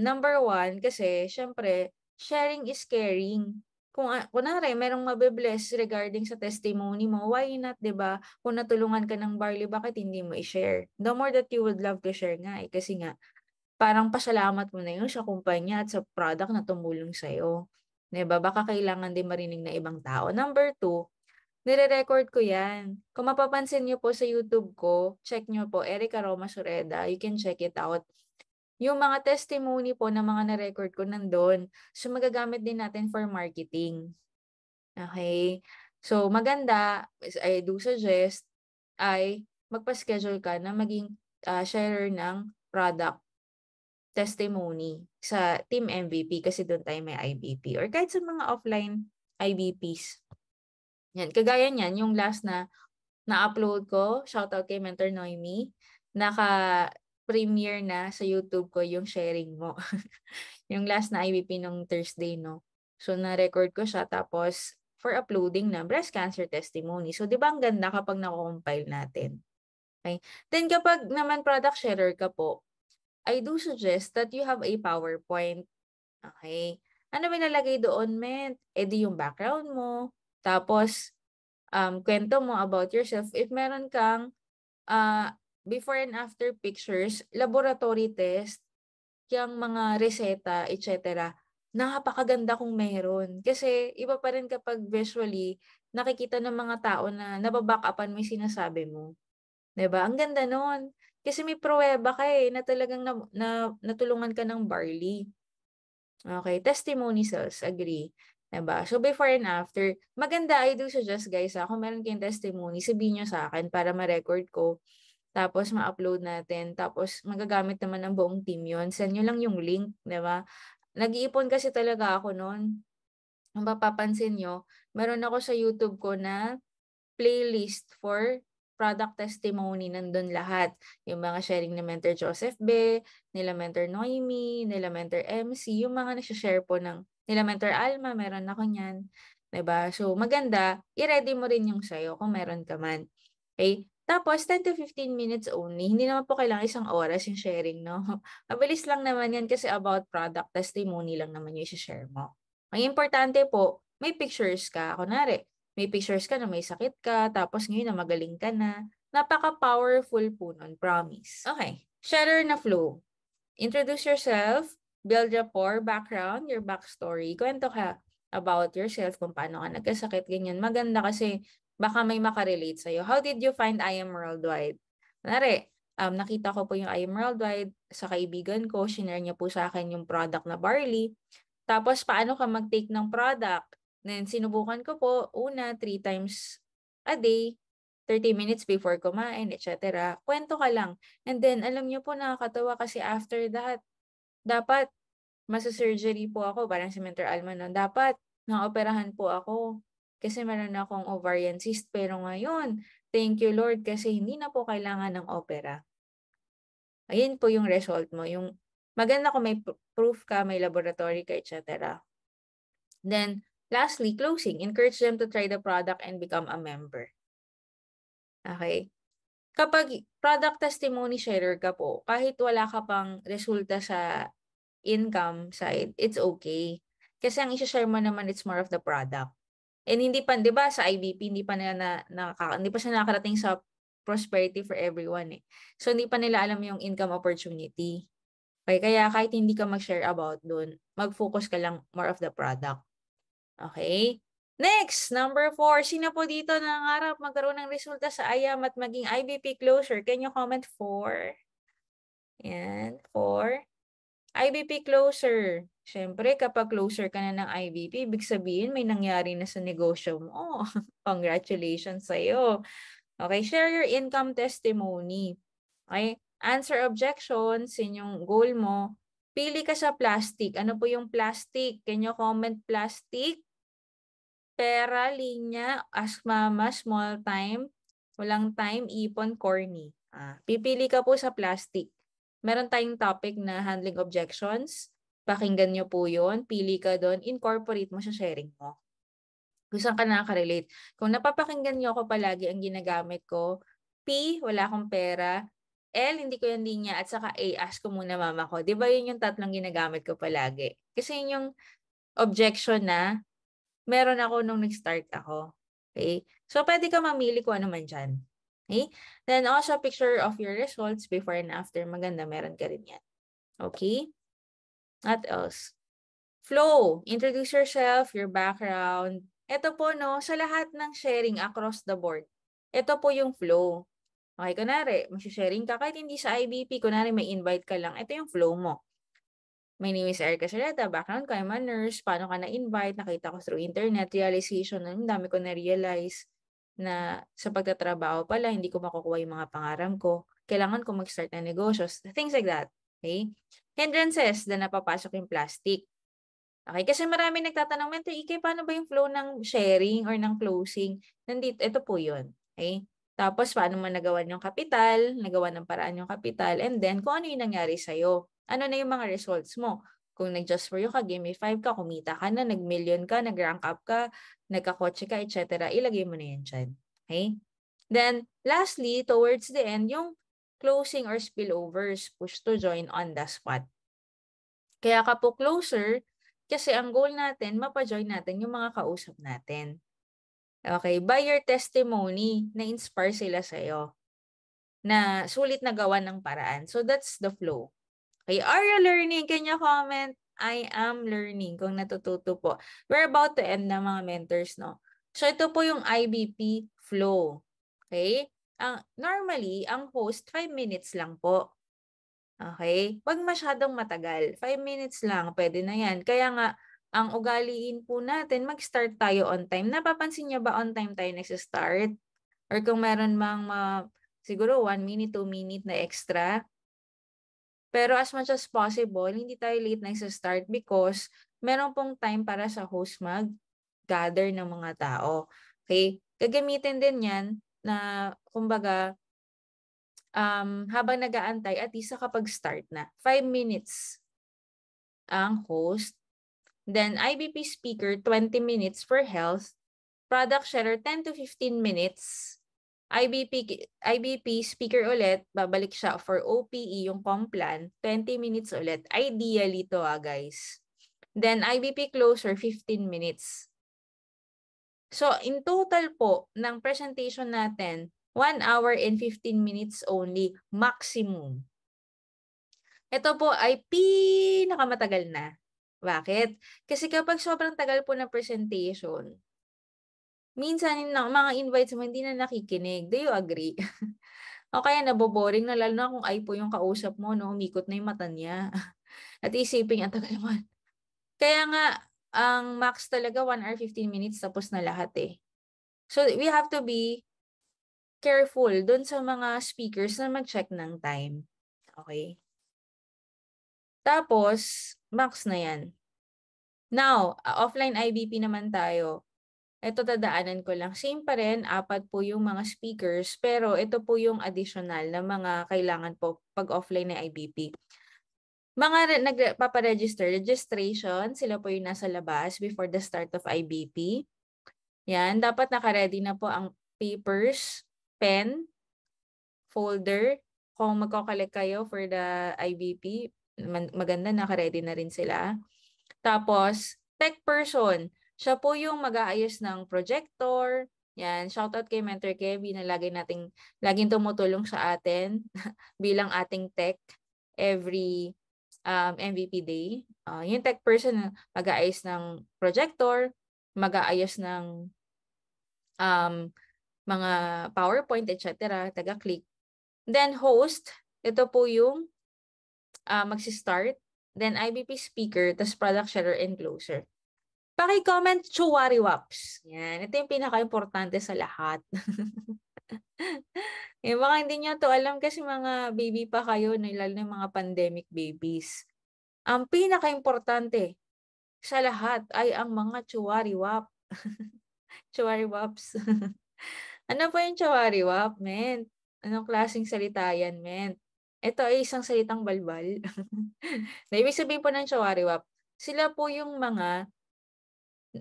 Number one, kasi syempre, sharing is caring. Kung kunwari, merong mabe-bless regarding sa testimony mo, why not, 'di ba? Kung natulungan ka ng barley, bakit hindi mo i-share? The more that you would love to share nga, kasi nga, parang pasalamat mo na yun sa kumpanya at sa product na tumulong sa'yo. 'Di ba? Baka kailangan din marinig na ibang tao. Number two, nire-record ko yan. Kung mapapansin niyo po sa YouTube ko, check niyo po, Erica Roma Sureda. You can check it out. Yung mga testimony po na mga na-record ko nandun. So, magagamit din natin for marketing. Okay? So, maganda, I do suggest, ay magpa-schedule ka na maging sharer ng product testimony sa Team MVP kasi doon tayo may IBP or kahit sa mga offline IBPs. Yan. Kagaya niyan, yung last na-upload ko, shoutout kay Mentor Noemi, naka-premiere na sa YouTube ko yung sharing mo. Yung last na IBP nung Thursday, no? So, na-record ko siya tapos for uploading na breast cancer testimony. So, di ba ang ganda kapag na-compile natin? Okay? Then, kapag naman product sharer ka po, I do suggest that you have a PowerPoint. Okay? Ano ba nalagay doon, men? E di yung background mo. Tapos, kwento mo about yourself. If meron kang before and after pictures, laboratory test, yung mga reseta, etc. Napakaganda kung meron. Kasi iba pa rin kapag visually, nakikita ng mga tao na nababack-upan mo yung sinasabi mo. 'Di ba? Ang ganda nun. Kasi may pruweba ka na talagang natulungan ka ng barley. Okay, testimony cells, agree. 'Diba? So, before and after, maganda, I do suggest guys, kung meron kayong testimony, sabihin nyo sa akin para ma-record ko. Tapos, ma-upload natin. Tapos, magagamit naman ng buong team yon. Send nyo lang yung link, 'di ba? Nag-iipon kasi talaga ako noon. Kung mapapansin nyo, meron ako sa YouTube ko na playlist for product testimony, nandun lahat. Yung mga sharing ni Mentor Joseph B, nila Mentor Noemi, nila Mentor MC, yung mga nag-share po nila Mentor Alma, meron ako niyan. 'Di ba? So, maganda, i-ready mo rin yung sayo kung meron ka man. Okay? Tapos, 10 to 15 minutes only. Hindi naman po kailangan isang oras yung sharing, no? Mabilis lang naman yan kasi about product testimony lang naman yung i-share mo. Ang importante po, may pictures ka. Kunwari, may pictures ka na may sakit ka, tapos ngayon na magaling ka na. Napaka-powerful po nun, promise. Okay, sharer na flow. Introduce yourself, build rapport, background, your backstory. Kwento ka about yourself, kung paano ka nagkasakit, ganyan. Maganda kasi baka may makarelate sa'yo. How did you find I Am Worldwide? Kunwari, nakita ko po yung I Am Worldwide sa kaibigan ko, shinare niya po sa akin yung product na barley. Tapos, paano ka mag-take ng product? Then, sinubukan ko po, una, 3 times a day, 30 minutes before kumain, etc. Kwento ka lang. And then, alam niyo po, nakakatawa kasi after that, dapat, masa-surgery po ako, parang si Mentor Alma nun, dapat, naoperahan po ako. Kasi meron akong ovarian cyst. Pero ngayon, thank you Lord, kasi hindi na po kailangan ng opera. Ayun po yung result mo. Yung maganda kung may proof ka, may laboratory ka, etc. Then, lastly, closing. Encourage them to try the product and become a member. Okay? Kapag product testimony sharer ka po, kahit wala ka pang resulta sa income side, it's okay. Kasi ang i-share mo naman, it's more of the product. And hindi pa, 'di ba, sa IBP, hindi pa siya nakakarating sa prosperity for everyone eh. So, hindi pa nila alam yung income opportunity. Okay, kaya kahit hindi ka mag-share about dun, mag-focus ka lang more of the product. Okay? Next, number 4. Sino po dito nangangarap magkaroon ng resulta sa IAM at maging IBP closer? Can you comment 4? Yan, 4. IBP closer. Siyempre, kapag closer ka na ng IBP, ibig sabihin may nangyari na sa negosyo mo. Oh, congratulations sa'yo. Okay, share your income testimony. Okay, answer objections, yun yung goal mo. Pili ka sa plastic. Ano po yung plastic? Can you comment plastic? Pera, linya, ask mama, small time, walang time, ipon, corny. Pipili ka po sa plastic. Meron tayong topic na handling objections. Pakinggan nyo po yun. Pili ka doon. Incorporate mo sa sharing mo. Kung saan ka nakaka-relate. Kung napapakinggan nyo ako palagi ang ginagamit ko, P, wala akong pera. L, hindi ko yung linya. At saka A, ask ko muna mama ko. Di ba yun yung tatlong ginagamit ko palagi? Kasi yun yung objection na meron ako nung nag-start ako. Okay? So, pwede ka mamili kung ano man dyan. Okay? Then, also, picture of your results before and after. Maganda, meron ka rin yan. Okay? What else? Flow. Introduce yourself, your background. Ito po, no, sa lahat ng sharing across the board. Ito po yung flow. Okay, kunwari, mag-sharing ka kahit hindi sa IBP, kunwari may invite ka lang, ito yung flow mo. My name is Erica Saleta, background ko, I'm a nurse, paano ka na-invite, nakita ko through internet, realization, ang dami ko na-realize na sa pagtatrabaho pala, hindi ko makukuha yung mga pangarap ko. Kailangan ko mag-start na negosyo, things like that. Okay? Hindrances na napapasok yung plastic. Okay, kasi marami nagtatanong, Mentor Ike, paano ba yung flow ng sharing or ng closing? Nandito, ito po yun. Okay? Tapos, paano mo nagawa yung kapital, nagawa ng paraan yung kapital, and then, kung ano yung nangyari sa'yo. Ano na yung mga results mo? Kung nag-just for you ka, gamify ka, kumita ka na, nag-million ka, nag-rank up ka, nagkakotse ka, etc. Ilagay mo na yan dyan. Okay? Then, lastly, towards the end, yung closing or spillovers, push to join on the spot. Kaya ka po closer, kasi ang goal natin, mapa-join natin yung mga kausap natin. Okay, by your testimony, na-inspire sila sa'yo na sulit na gawa ng paraan. So that's the flow. Okay, are you learning? Can you comment? I am learning kung natututo po. We're about to end na mga mentors, no? So ito po yung IBP flow. Okay? Normally, ang host, 5 minutes lang po. Okay? Huwag masyadong matagal. 5 minutes lang, pwede na yan. Kaya nga, ang ugaliin po natin, mag-start tayo on time. Napapansin niyo ba on time tayo nag-start? Or kung meron mang siguro 1 minute, 2 minute na extra. Pero as much as possible, hindi tayo late nag-start because meron pong time para sa host mag-gather ng mga tao. Okay? Gagamitin din yan na, kumbaga, habang nag-aantay, at least nakapag-start na. 5 minutes ang host. Then, IBP speaker, 20 minutes for health. Product sharer, 10 to 15 minutes. IBP speaker ulit, babalik siya for OPE, yung complan, 20 minutes ulit. Ideally to guys. Then, IBP closer, 15 minutes. So, in total po, ng presentation natin, 1 hour and 15 minutes only, maximum. Ito po ay pinakamatagal na. Bakit? Kasi kapag sobrang tagal po ng presentation, minsan yung mga invites mo hindi na nakikinig. Do you agree? O kaya naboboring na, lalo na kung ay po yung kausap mo, no? Umikot na yung mata niya. At isipin, ang tagal naman. Kaya nga, ang max talaga 1 hour 15 minutes tapos na lahat eh. So, we have to be careful dun sa mga speakers na mag-check ng time. Okay? Tapos, max na yan. Now, offline IBP naman tayo. Ito dadaanan ko lang. Same pa rin, 4 po yung mga speakers, pero ito po yung additional na mga kailangan po pag offline na IBP. Mga nagpaparegister, registration, sila po yung nasa labas before the start of IBP. Yan, dapat naka-ready na po ang papers, pen, folder. Kung magko-collect kayo for the IBP, maganda naka-ready na rin sila. Tapos, tech person. Siya po yung mag-aayos ng projector. Yan, shoutout kay Mentor Kevin na laging tumutulong sa atin bilang ating tech every MVP day. Yung tech person mag-aayos ng projector, mag-aayos ng mga PowerPoint, etc. Taga-click. Then host, ito po yung magsistart. then IBP speaker, tas product sharer and closer. Paki-comment Chuwariwaps. Yan. Ito yung pinaka-importante sa lahat. Baka hindi nyo to alam kasi mga baby pa kayo, lalo na yung mga pandemic babies. Ang pinaka-importante sa lahat ay ang mga Chuwariwap. Chuwariwaps. Ano po yung Chuwariwap, men? Anong klaseng salita yan, men? Ito ay isang salitang balbal. Na ibig sabihin po ng Chuwariwap, sila po yung mga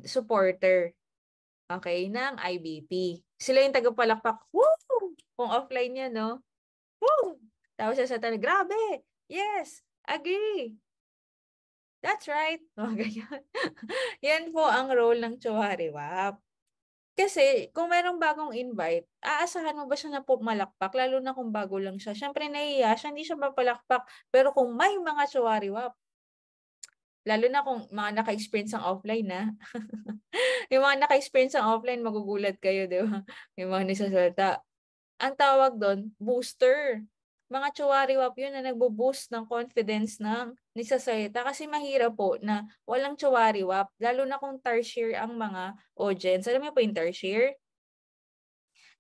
supporter, okay, ng IBP. Sila yung tagapalakpak. Woo! Kung offline yan, no? Woo! Tapos sa grabe! Yes! Agree! That's right! Mga ganyan. Yan po ang role ng Chuwariwap. Kasi kung merong bagong invite, aasahan mo ba siya na pumalakpak, lalo na kung bago lang siya. Siyempre nahiya siya, hindi siya mapalakpak. Pero kung may mga Chuwariwap, lalo na kung mga naka-experience ng offline na, yung mga naka-experience ng offline, magugulat kayo, di ba? Yung mga nisasalita. Ang tawag doon, booster. Mga Chuwariwap yun na nagbo-boost ng confidence ng nisasalita. Kasi mahirap po na walang Chuwariwap, lalo na kung tertiary ang mga audience. Alam mo po yung tertiary?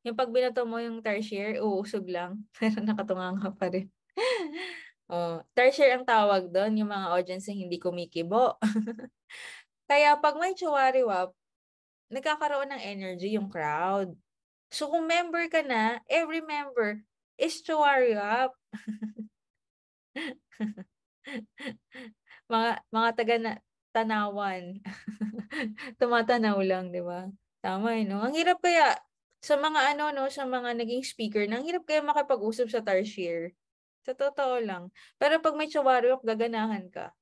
Yung pag binato mo yung tertiary, uusog lang. Pero nakatunganga pa rin. Oh, tertiary ang tawag doon, yung mga audience na hindi kumikibo. Kaya pag may Chuwariwap, nagkakaroon ng energy yung crowd. So kung member ka na, every member is Chuwariwap. Mga taga na Tanawan. Tumatanaw lang, di ba? Tama, no? Ang hirap kaya sa mga ano, no, sa mga naging speaker, nang hirap kaya makipag-usap sa tertiary. Sa totoo lang. Pero pag may Chuwariwap, gaganahan ka.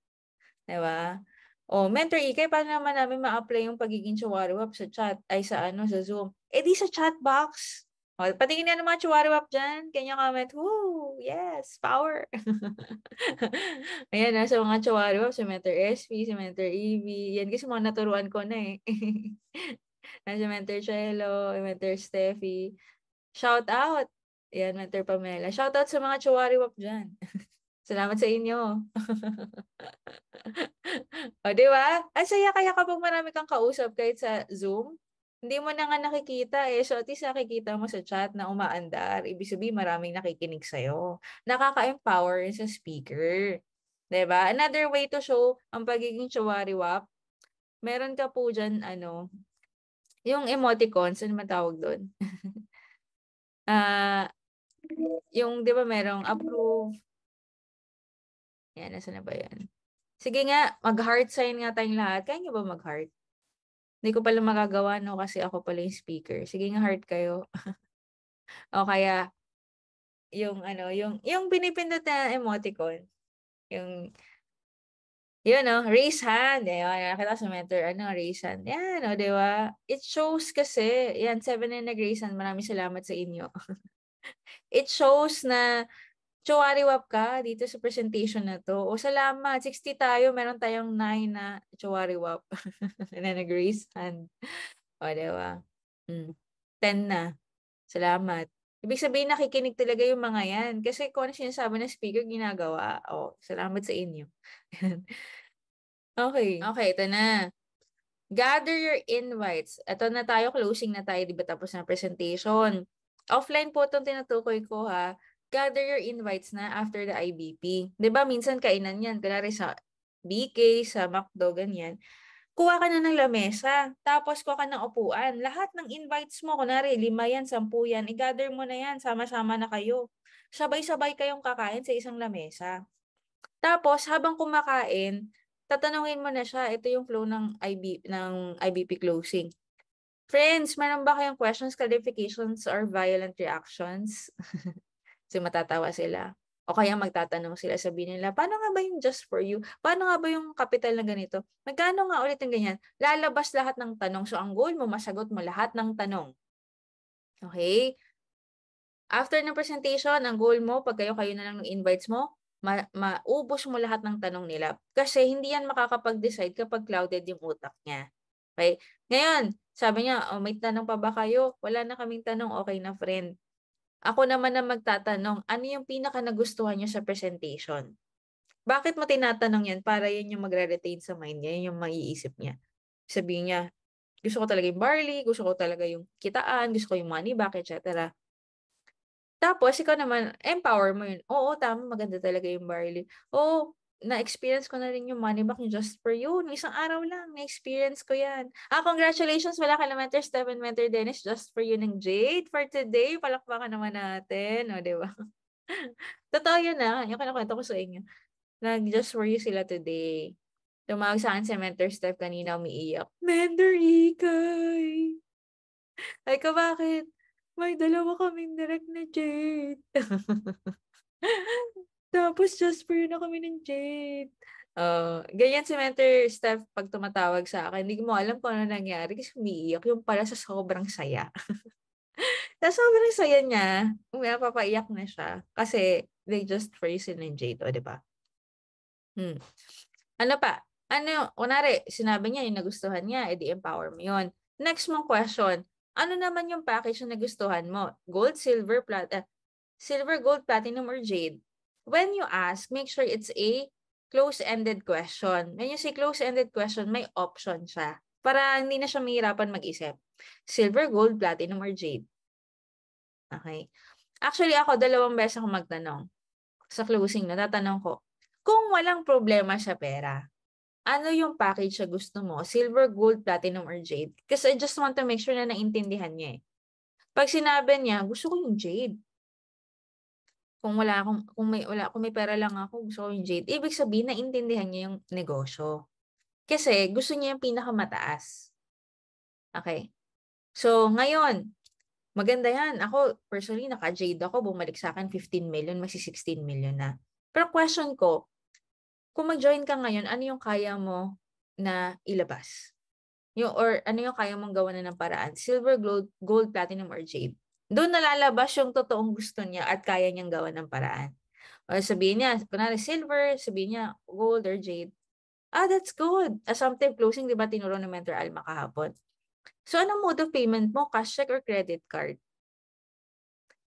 Di ba? O, Mentor Ikay, paano naman namin ma-apply yung pagiging Chuwariwap sa chat, ay sa ano, sa Zoom? Eh di sa chat box. O, patingin na ng mga Chuwariwap dyan. Kanya comment, woo, yes, power. Ayan na, sa mga Chuwariwap, si Mentor SP, si Mentor EV. Yan kasi mga naturuan ko na eh. Si Mentor Chelo, Mentor Steffi. Shout out. Yan, Mentor Pamela. Shout out sa mga Chuwariwap dyan. Salamat sa inyo. O, di ba? Ang saya kaya kapag marami kang kausap kahit sa Zoom, hindi mo na nga nakikita eh. So, at least nakikita mo sa chat na umaandar. Ibig sabihin, maraming nakikinig sa'yo. Nakaka-empower sa speaker. Di ba? Another way to show ang pagiging Chuwariwap, meron ka po dyan, ano, yung emoticons, ano man tawag doon? Yung, di ba, merong approve. Yan, nasa na ba yan? Sige nga, mag-heart sign nga tayong lahat. Kaya nyo ba mag-heart? Hindi ko pala magagawa, no? Kasi ako pala yung speaker. Sige nga, heart kayo. O kaya, yung ano, yung pinipindot na emoticon. Yung, yun, no? Raise hand. Ayan, nakita sa mentor, ano, raise hand. Yan, no, di ba? It shows kasi, yan, 7 na nag-raise hand. Maraming salamat sa inyo. It shows na Chuwariwap ka dito sa presentation na to. O salamat, 60 tayo, meron tayong 9 na Chuwariwap na nag-raise hand. O, diba? 10 na. Salamat. Ibig sabihin, nakikinig talaga yung mga yan. Kasi kung ano sinasabi ng speaker, ginagawa. O, salamat sa inyo. Okay. Okay, ito na. Gather your invites. Ito na tayo, closing na tayo, di ba tapos na presentation. Offline po itong tinutukoy ko ha. Gather your invites na after the IBP. Di ba minsan kainan yan, kunwari sa BK, sa McDo, ganyan. Kuha ka na ng lamesa, tapos kuha ka ng upuan. Lahat ng invites mo, kunwari 5 yan, 10 yan, i-gather mo na yan, sama-sama na kayo. Sabay-sabay kayong kakain sa isang lamesa. Tapos habang kumakain, tatanungin mo na siya, ito yung flow ng IBP closing. Friends, meron ba kayong questions, clarifications, or violent reactions? So matatawa sila. O kaya magtatanong sila, sabihin nila, paano nga ba yung just for you? Paano nga ba yung capital na ganito? Magkano nga ulit ng ganyan? Lalabas lahat ng tanong. So ang goal mo, masagot mo lahat ng tanong. Okay? After ng presentation, ang goal mo, pag kayo na lang ng invites mo, maubos mo lahat ng tanong nila. Kasi hindi yan makakapag-decide kapag clouded yung utak niya. Okay? Ngayon, sabi niya, oh, may tanong pa ba kayo? Wala na kaming tanong, okay na friend. Ako naman na magtatanong, ano yung pinaka nagustuhan niyo sa presentation? Bakit mo tinatanong yan? Para yan yung magre-retain sa mind niya, yan yung maiisip niya. Sabihin niya, gusto ko talaga yung barley, gusto ko talaga yung kitaan, gusto ko yung money back, etc. Tapos, ikaw naman, empower mo yun. Oo, tama, maganda talaga yung barley. Oo, na-experience ko na rin yung money back yung just for you. Nung isang araw lang, na-experience ko yan. Congratulations, wala ka na Mentor Steph and Mentor Dennis, just for you ng Jade for today. Palakpakan naman natin. O, di ba? Totoo yun yung kinakwento ko sa inyo. Nag-just for you sila today. Tumawag sa akin si Mentor Steph kanina, umiiyak. Mentor Ikay! Ay ka, bakit? May dalawa kaming direct na Jade. Tapos just for yun na kami ng Jade. Ganyan si Mentor Steph pag tumatawag sa akin. Hindi mo alam kung ano nangyari kasi umiiyak. Yung pala sa sobrang saya. Sa sobrang saya niya, napapaiyak na siya. Kasi they just for you sila ng Jade. O, diba? Ano pa? Ano, kunwari, sinabi niya yung nagustuhan niya, edi empower mo yun. Next mong question, ano naman yung package na nagustuhan mo? Gold, silver, silver, gold, platinum, or jade? When you ask, make sure it's a close-ended question. When you say close-ended question, may option siya. Para hindi na siya mahirapan mag-isip. Silver, gold, platinum, or jade? Okay. Actually, ako, 2 beses ako magtanong. Sa closing, natatanong ko, kung walang problema sa pera, ano yung package na gusto mo? Silver, gold, platinum, or jade? Kasi I just want to make sure na naintindihan niya eh. Pag sinabi niya, gusto ko yung jade. Kung may pera lang ako, gusto ko yung jade. Ibig sabihin, naintindihan niya yung negosyo. Kasi gusto niya yung pinakamataas. Okay. So, ngayon, maganda yan. Ako, personally, naka-jade ako. Bumalik sa akin 15 million, magsi 16 million na. Pero question ko, kung mag-join ka ngayon, ano yung kaya mo na ilabas? Or ano yung kaya mong gawa na ng paraan? Silver, gold, platinum, or jade? Doon nalalabas yung totoong gusto niya at kaya niyang gawa ng paraan. O sabihin niya, kunwari silver, sabihin niya gold or jade. That's good. Assumptive closing, di ba tinuro ng Mentor Alma kahapon? So, anong mode of payment mo? Cash check or credit card?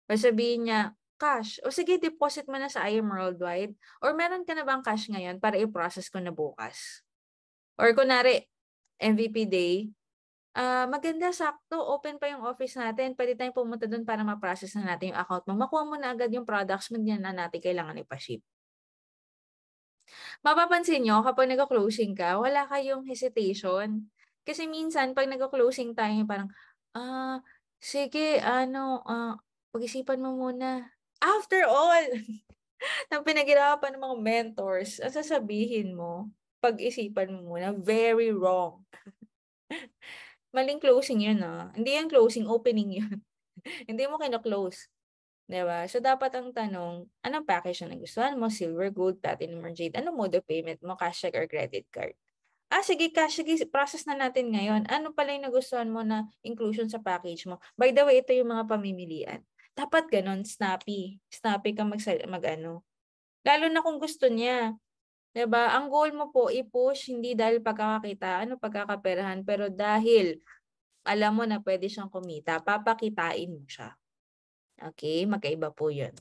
O sabihin niya, cash. O sige, deposit mo na sa IM Worldwide. Or meron ka na bang cash ngayon para i-process ko na bukas? Or kunwari, MVP day, maganda, sakto, open pa yung office natin. Pwede tayong pumunta doon para ma-process na natin yung account mo. Makuha mo na agad yung products mo, hindi na natin kailangan ipa-ship. Mapapansin nyo, kapag nag-closing ka, wala kayong hesitation. Kasi minsan, pag nag-closing tayo, parang, sige, pag-isipan mo muna. After all, ng pinaghirapan ng mga mentors, ang sasabihin mo, pag-isipan mo muna, very wrong. Maling closing yun, Hindi yan closing, opening yun. Hindi mo kina-close. Diba? So, dapat ang tanong, anong package na nagustuhan mo? Silver, gold, platinum, or jade? Anong mode of payment mo? Cash check or credit card? Sige, cash. Sige, process na natin ngayon. Ano pala yung nagustuhan mo na inclusion sa package mo? By the way, ito yung mga pamimilian. Dapat ganon, snappy. Snappy ka mag-ano. Lalo na kung gusto niya. Diba? Ang goal mo po, i-push, hindi dahil pagkakakitaan o pagkakaperahan, pero dahil alam mo na pwede siyang kumita, papakitain mo siya. Okay? Magkaiba po yun.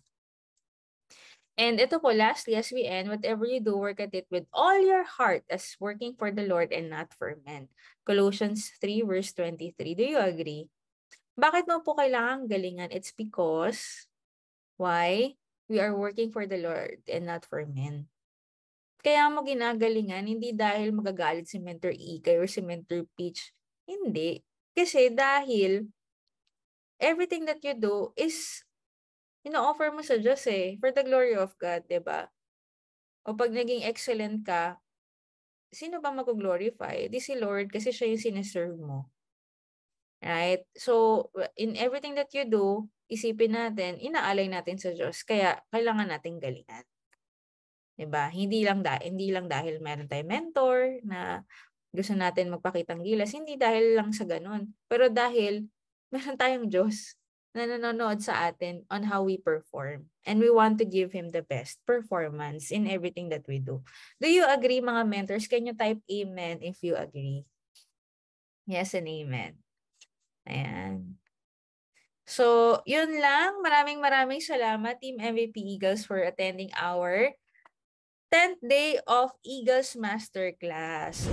And ito po, lastly, as we end, whatever you do, work at it with all your heart as working for the Lord and not for men. Colossians 3 verse 23. Do you agree? Bakit mo po kailangan galingan? It's because, why? We are working for the Lord and not for men. Kaya mo ginagalingan, hindi dahil magagalit si Mentor Ikay or si Mentor Peach. Hindi. Kasi dahil everything that you do is ino-offer mo sa Diyos for the glory of God, 'di ba? O pag naging excellent ka, sino ba mag-glorify? Di si Lord kasi siya yung sineserve mo. Right? So, in everything that you do, isipin natin, inaalay natin sa Diyos. Kaya, kailangan nating galingan. 'Di ba? Hindi lang dahil meron tayong mentor na gusto natin magpakitang gilas. Hindi dahil lang sa ganun. Pero dahil meron tayong Diyos na nanonood sa atin on how we perform. And we want to give Him the best performance in everything that we do. Do you agree, mga mentors? Can you type amen if you agree? Yes and amen. Ayan. So, yun lang. Maraming salamat, Team MVP Eagles, for attending our 10th day of Eagles Masterclass.